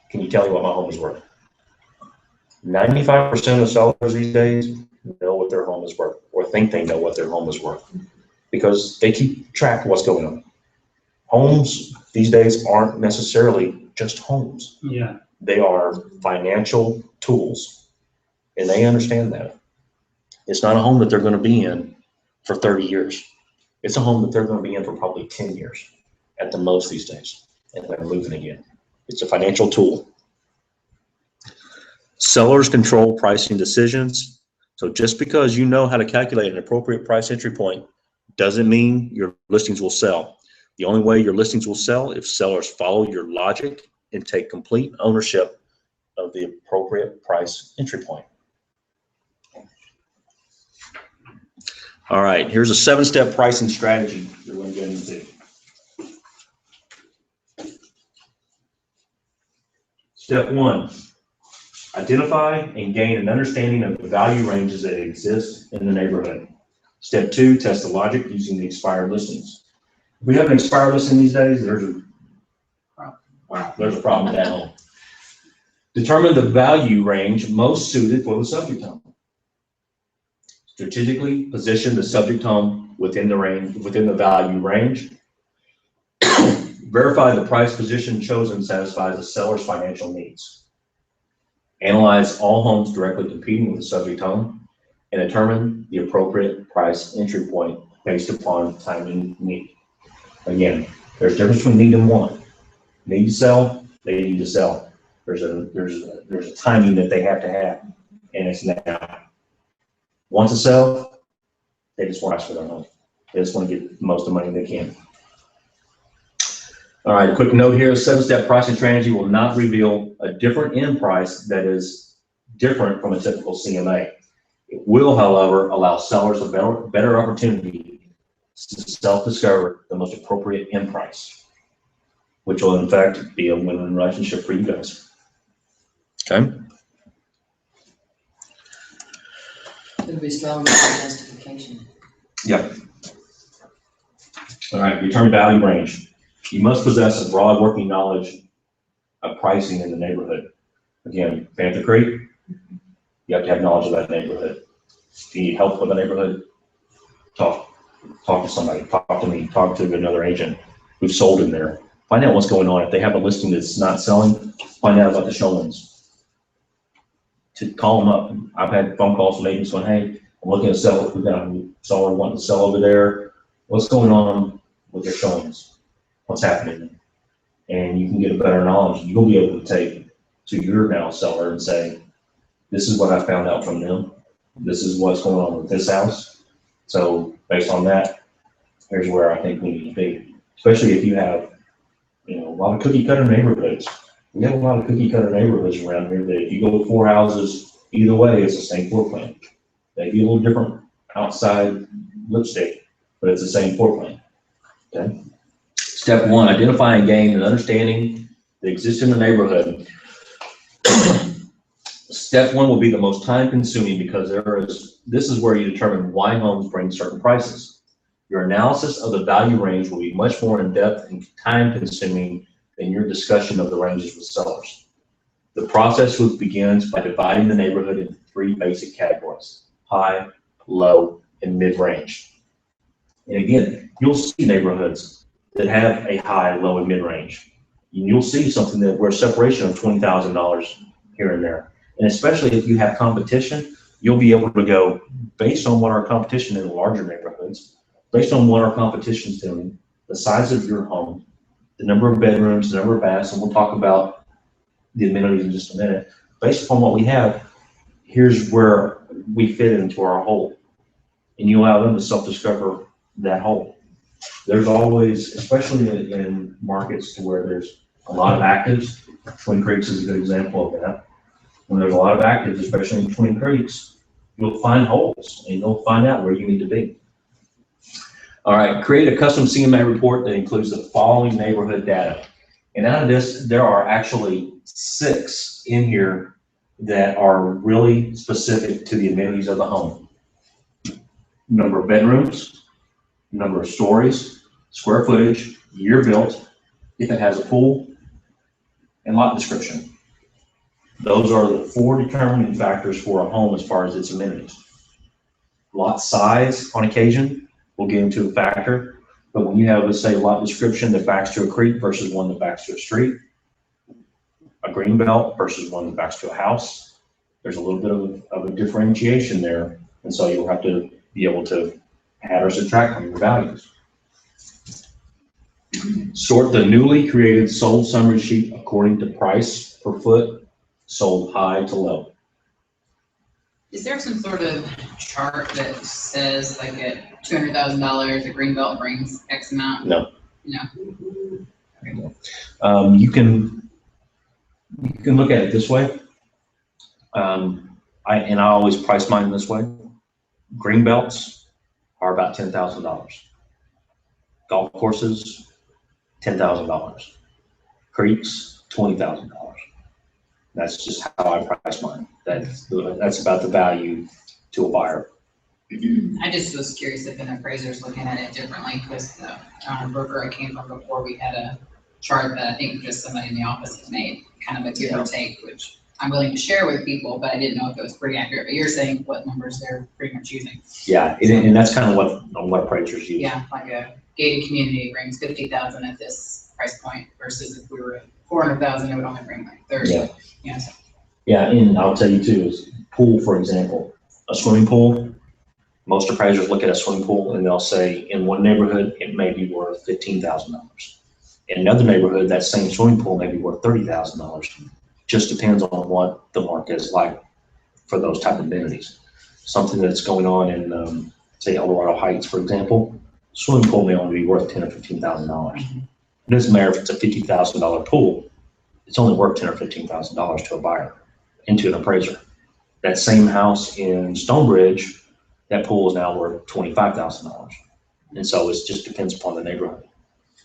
Can you tell me what my home is worth? 95% of sellers these days know what their home is worth or think they know what their home is worth because they keep track of what's going on. Homes these days aren't necessarily just homes. Yeah. They are financial tools, and they understand that. It's not a home that they're going to be in for 30 years. It's a home that they're going to be in for probably 10 years at the most these days, and they're moving again. It's a financial tool. Sellers control pricing decisions. So just because you know how to calculate an appropriate price entry point doesn't mean your listings will sell. The only way your listings will sell if sellers follow your logic and take complete ownership of the appropriate price entry point. All right, here's a 7-step pricing strategy you're going to get into. Step 1, identify and gain an understanding of the value ranges that exist in the neighborhood. Step 2, test the logic using the expired listings. If we have an expired listing these days, there's a problem with that home. Determine the value range most suited for the subject home. Strategically position the subject home within the value range. Verify the price position chosen satisfies the seller's financial needs. Analyze all homes directly competing with the subject home and determine the appropriate price entry point based upon timing need. Again, there's a difference between need and want. Need to sell, they need to sell. There's a timing that they have to have, and it's now. Want to sell, they just want to ask for their home. They just want to get the most of the money they can. All right, quick note here, 7-step pricing strategy will not reveal a different end price that is different from a typical CMA. It will, however, allow sellers a better opportunity to self-discover the most appropriate end price, which will in fact be a win-win relationship for you guys. Okay. It'll be strong with the justification. Yep. All right, return value range. You must possess a broad working knowledge of pricing in the neighborhood. Again, Panther Creek, you have to have knowledge of that neighborhood. If you need help with the neighborhood, talk to somebody, talk to me, talk to another agent who's sold in there. Find out what's going on. If they have a listing that's not selling, find out about the showings. To call them up. I've had phone calls from agents going, hey, I'm looking to sell. We've got a seller wanting to sell over there. What's going on with their showings? What's happening? And you can get a better knowledge. You'll be able to take to your now seller and say, this is what I found out from them. This is what's going on with this house. So based on that, here's where I think we need to be, especially if you have, you know, a lot of cookie cutter neighborhoods. We have a lot of cookie cutter neighborhoods around here that if you go 4 houses, either way, it's the same floor plan. Maybe a little different outside lipstick, but it's the same floor plan. Okay. Step 1, identify and gain an understanding that exists in the neighborhood. Step 1 will be the most time consuming because this is where you determine why homes bring certain prices. Your analysis of the value range will be much more in depth and time consuming than your discussion of the ranges with sellers. The process begins by dividing the neighborhood into 3 basic categories: high, low, and mid-range. And again, you'll see neighborhoods that have a high, low, and mid-range. And you'll see something that where separation of $20,000 here and there. And especially if you have competition, you'll be able to go based on what our competition in the larger neighborhoods, based on what our competition's doing, the size of your home, the number of bedrooms, the number of baths, and we'll talk about the amenities in just a minute. Based upon what we have, here's where we fit into our hole. And you allow them to self-discover that hole. There's always, especially in markets to where there's a lot of actives, Twin Creeks is a good example of that. When there's a lot of actives, especially in Twin Creeks, you'll find holes and you'll find out where you need to be. All right, create a custom CMA report that includes the following neighborhood data. And out of this, there are actually 6 in here that are really specific to the amenities of the home. Number of bedrooms, number of stories, square footage, year built, if it has a pool, and lot description. Those are the 4 determining factors for a home as far as its amenities. Lot size, on occasion, will get into a factor, but when you have, let's say, lot description that backs to a creek versus one that backs to a street, a green belt versus one that backs to a house, there's a little bit of a differentiation there, and so you'll have to be able to add or subtract from your values. Sort the newly created sold summary sheet according to price per foot, sold high to low. Is there some sort of chart that says like at $200,000, a greenbelt brings X amount? No. No. You can look at it this way. I always price mine this way. Green belts are about $10,000. Golf courses, $10,000. Creeks, $20,000. That's just how I price mine. That's about the value to a buyer. I just was curious if an appraiser's looking at it differently, because the broker I came from before, we had a chart that I think just somebody in the office had made, kind of a give or take, which I'm willing to share with people, but I didn't know if it was pretty accurate. But you're saying what numbers they're pretty much using. Yeah, and that's kind of what appraisers use. Yeah, like a gated community brings 50,000 at this price point versus if we were at 400,000, it would only bring like 30. Yeah. Yes. Yeah, and I'll tell you too, is pool, for example, a swimming pool. Most appraisers look at a swimming pool and they'll say in one neighborhood, it may be worth $15,000. In another neighborhood, that same swimming pool may be worth $30,000. Just depends on what the market is like for those type of amenities. Something that's going on in, say, El Dorado Heights, for example, swimming pool may only be worth $10,000 or $15,000. It doesn't matter if it's a $50,000 pool, it's only worth $10,000 or $15,000 to a buyer and to an appraiser. That same house in Stonebridge, that pool is now worth $25,000. And so it just depends upon the neighborhood.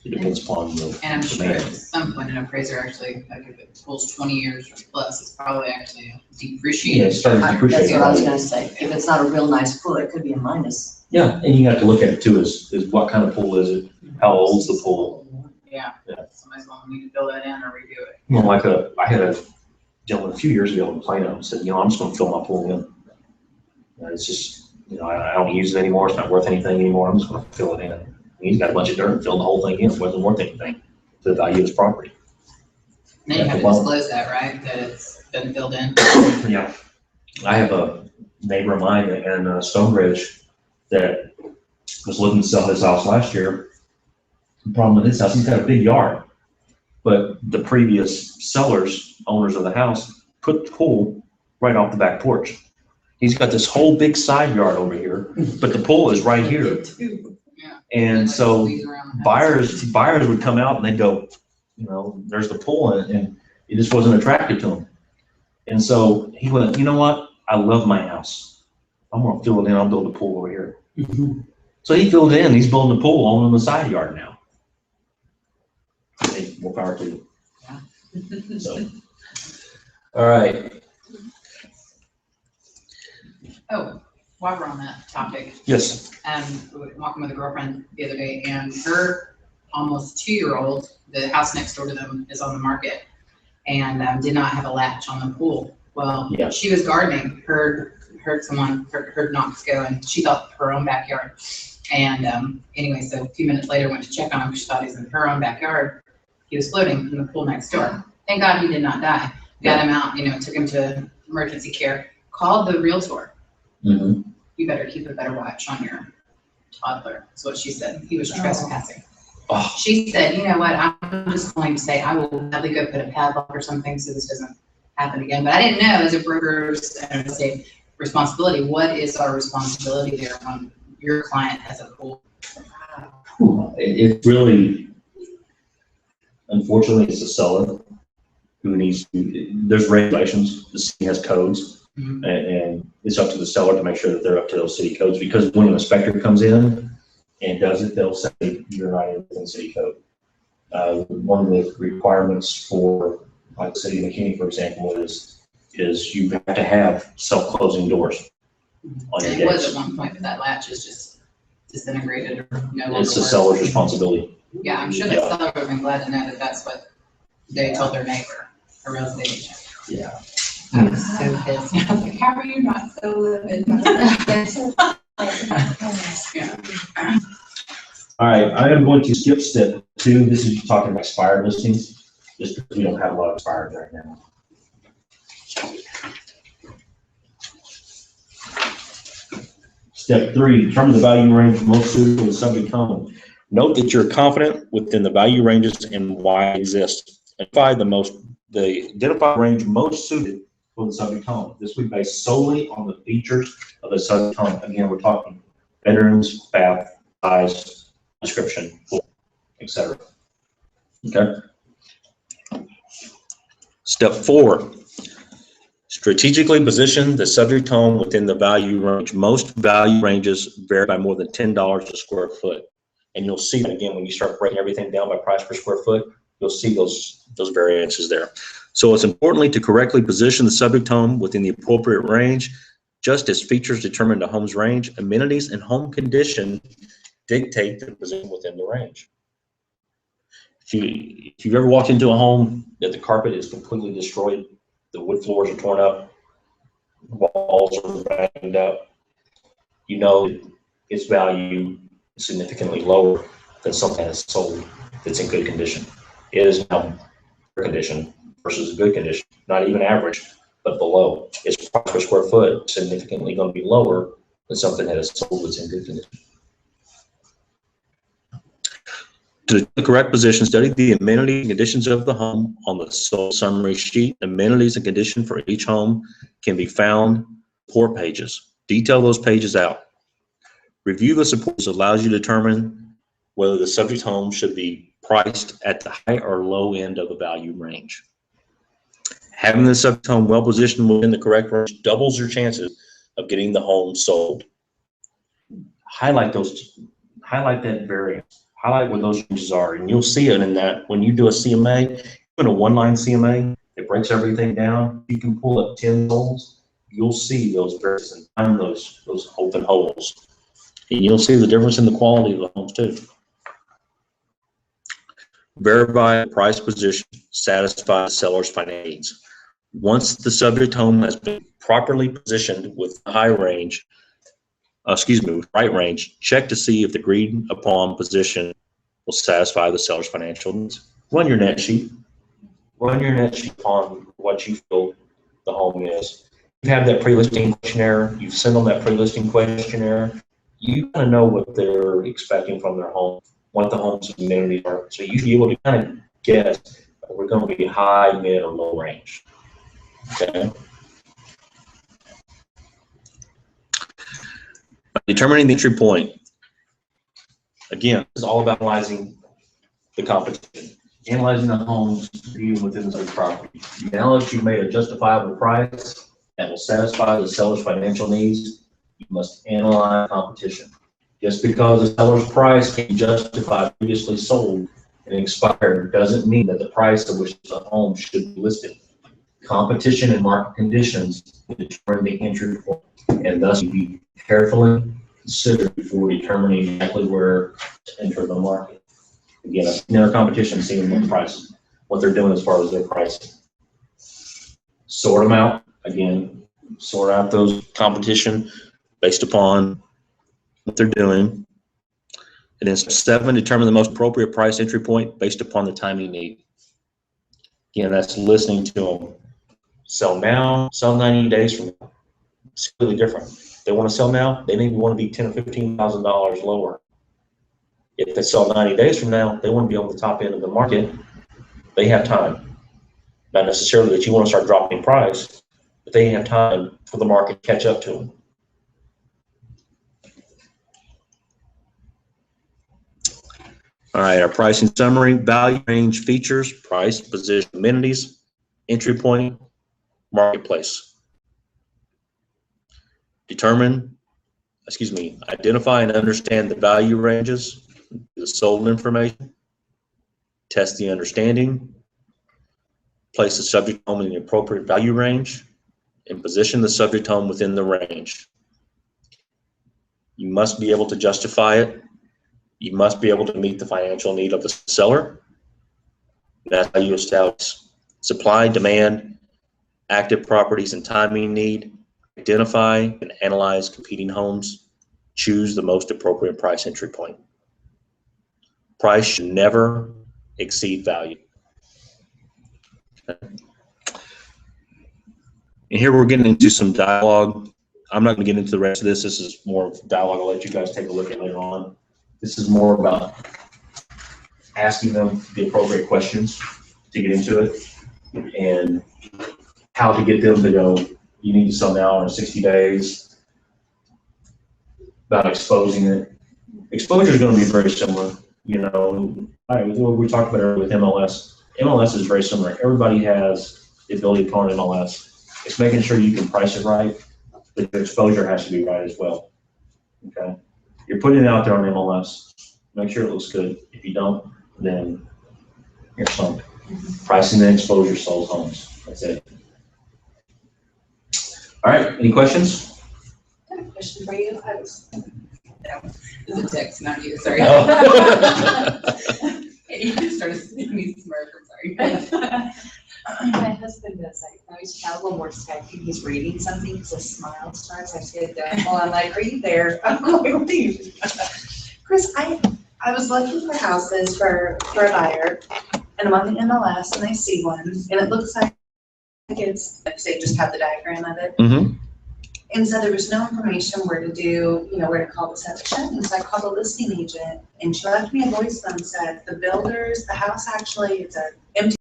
It depends upon the And I'm sure demand. at some point an appraiser actually, like if it pulls 20 years or plus, it's probably actually depreciated. Yeah, it starts That's depreciating. what I was gonna say. If it's not a real nice pool, it could be a minus. Yeah, and you have to look at it too, is what kind of pool is it? How old's the pool? Yeah. Yeah. Somebody's going to need to fill that in or redo it. You know, I had a gentleman a few years ago in Plano who said, I'm just gonna fill my pool in. It's just, I don't use it anymore. It's not worth anything anymore. I'm just gonna fill it in. And he's got a bunch of dirt and filled the whole thing in. It wasn't worth anything to the value of his property. Then you Yeah, have to well- disclose that, right? That it's been filled in. Yeah. I have a neighbor of mine in Stonebridge that was looking to sell his house last year. The problem with his house, he's got a big yard, but the previous owners of the house, put the pool right off the back porch. He's got this whole big side yard over here, but the pool is right here. Yeah. And Like so squeeze around the house. buyers would come out and they'd go, there's the pool, and it just wasn't attractive to him. And so he went, you know what? I love my house. I'm gonna fill it in. I'll build a pool over here. So he filled it in. He's building a pool on the side yard now. Hey, more power to you. Yeah. So, all right. Oh, while we're on that topic, Yes. walking with a girlfriend the other day, and her almost 2-year-old, the house next door to them is on the market, and did not have a latch on the pool. Well, Yeah. she was gardening, heard someone, heard knocks go, and she thought her own backyard. And anyway, so a few minutes later, went to check on him, she thought he was in her own backyard. He was floating in the pool next door. Thank God he did not die. Got him out, took him to emergency care, called the realtor. Mm-hmm. You better keep a better watch on your toddler, is what she said. He was trespassing. Oh, She said, you know what, I'm just going to say, I will gladly go put a padlock or something so this doesn't happen again. But I didn't know, as a broker's and real estate responsibility, what is our responsibility there when your client has a pool? it really, unfortunately, it's the seller who needs to, there's regulations, the city has codes. Mhm. And it's up to the seller to make sure that they're up to those city codes, because when an inspector comes in and does it, they'll say you're not within city code. One of the requirements for, like the city of McKinney, for example, is you have to have self-closing doors on your It was gates. at one point, but that latch is just disintegrated or no longer It's the works. seller's responsibility. Yeah, I'm sure the Yeah. seller would have been glad to know that that's what they told their neighbor, a real estate agent. Yeah. I was so pissed. I was like, how are you not so livid? Yeah. All right, I am going to skip step 2. This is talking about expired listings, just because we don't have a lot of expired right now. Step 3, determine the value range most suited for the subject home. Note that you're confident within the value ranges and why they exist. Identify the range most suited for the subject home. This will be based solely on the features of the subject home. Again, we're talking bedrooms, bath, size, description, etc. Okay. Step 4, strategically position the subject home within the value range. Most value ranges vary by more than $10 a square foot. And you'll see that again when you start breaking everything down by price per square foot, you'll see those variances there. So it's importantly to correctly position the subject home within the appropriate range, just as features determine the home's range, amenities, and home condition dictate the position within the range. If you've ever walked into a home that the carpet is completely destroyed, the wood floors are torn up, walls are banged up, you know its value is significantly lower than something that's sold that's in good condition. It is now poor condition versus good condition, not even average, but below. Its price per square foot is significantly going to be lower than something that is sold that's in good condition. To the correct position, study the amenities and conditions of the home on the sold summary sheet. Amenities and condition for each home can be found support pages. Detail those pages out. Review the supports allows you to determine whether the subject home should be priced at the high or low end of the value range. Having the subject home well positioned within the correct range doubles your chances of getting the home sold. Highlight that variance. Highlight where those ranges are, and you'll see it in that when you do a CMA, even a one-line CMA, it breaks everything down. You can pull up 10 holes, you'll see those variances and find those open holes. And you'll see the difference in the quality of the homes too. Verify the price position, satisfy the seller's financial needs. Once the subject home has been properly positioned with high range, right range, check to see if the agreed upon position will satisfy the seller's financial needs. Run your net sheet. Run your net sheet on what you feel the home is. You have that pre-listing questionnaire. You've sent them that pre-listing questionnaire. You kind of know what they're expecting from their home, what the home's amenities are. So you should be able to kind of guess if we're going to be high, mid, or low range. Okay. Determining the entry point. Again, it's all about analyzing the competition, analyzing the homes viewed within the property. Now that you've made a justifiable price that will satisfy the seller's financial needs, you must analyze competition. Just because the seller's price can be justified previously sold and expired doesn't mean that the price at which the home should be listed. Competition and market conditions determine the entry point, and thus you be carefully considered before determining exactly where to enter the market. Again, their competition, seeing what price, what they're doing as far as their pricing. Sort them out. Again, sort out those competition based upon what they're doing. And then 7, determine the most appropriate price entry point based upon the time you need. Again, that's listening to them. Sell now, sell 90 days from now. It's completely different. If they want to sell now, they maybe want to be $10,000 or $15,000 lower. If they sell 90 days from now, they want to be on the top end of the market. They have time. Not necessarily that you want to start dropping price, but they have time for the market to catch up to them. All right, our pricing summary: value range, features, price, position, amenities, entry point, marketplace. Identify and understand the value ranges, the sold information, test the understanding, place the subject home in the appropriate value range, and position the subject home within the range. You must be able to justify it. You must be able to meet the financial need of the seller. That's how you establish supply, demand, active properties and timing need, identify and analyze competing homes, choose the most appropriate price entry point. Price should never exceed value. Okay. And here we're getting into some dialogue. I'm not going to get into the rest of this. This is more of dialogue. I'll let you guys take a look at later on. This is more about asking them the appropriate questions to get into it and how to get them to go, you need to sell now in 60 days, about exposing it. Exposure is going to be very similar. You know, all right, what we talked about earlier with MLS. MLS is very similar. Everybody has the ability to put on MLS. It's making sure you can price it right, but your exposure has to be right as well. Okay. You're putting it out there on MLS. Make sure it looks good. If you don't, then you're sunk. Pricing and exposure sells homes. That's it. All right. Any questions? I have a question for you. It's a text, not you, sorry. You just started seeing me smirk, I'm sorry. My husband does that. I always have a little more Skyping. He's reading something because a smile starts. I said, well, I'm like, are you there? I'm like, what are you doing? Chris, I was looking for houses for a buyer, and I'm on the MLS and I see one, and it looks like it's, they just have the diagram of it. Mm-hmm. And so there was no information where to do, where to call the section. And so I called the listing agent, and she left me a voicemail and said, the builders, the house actually, it's a empty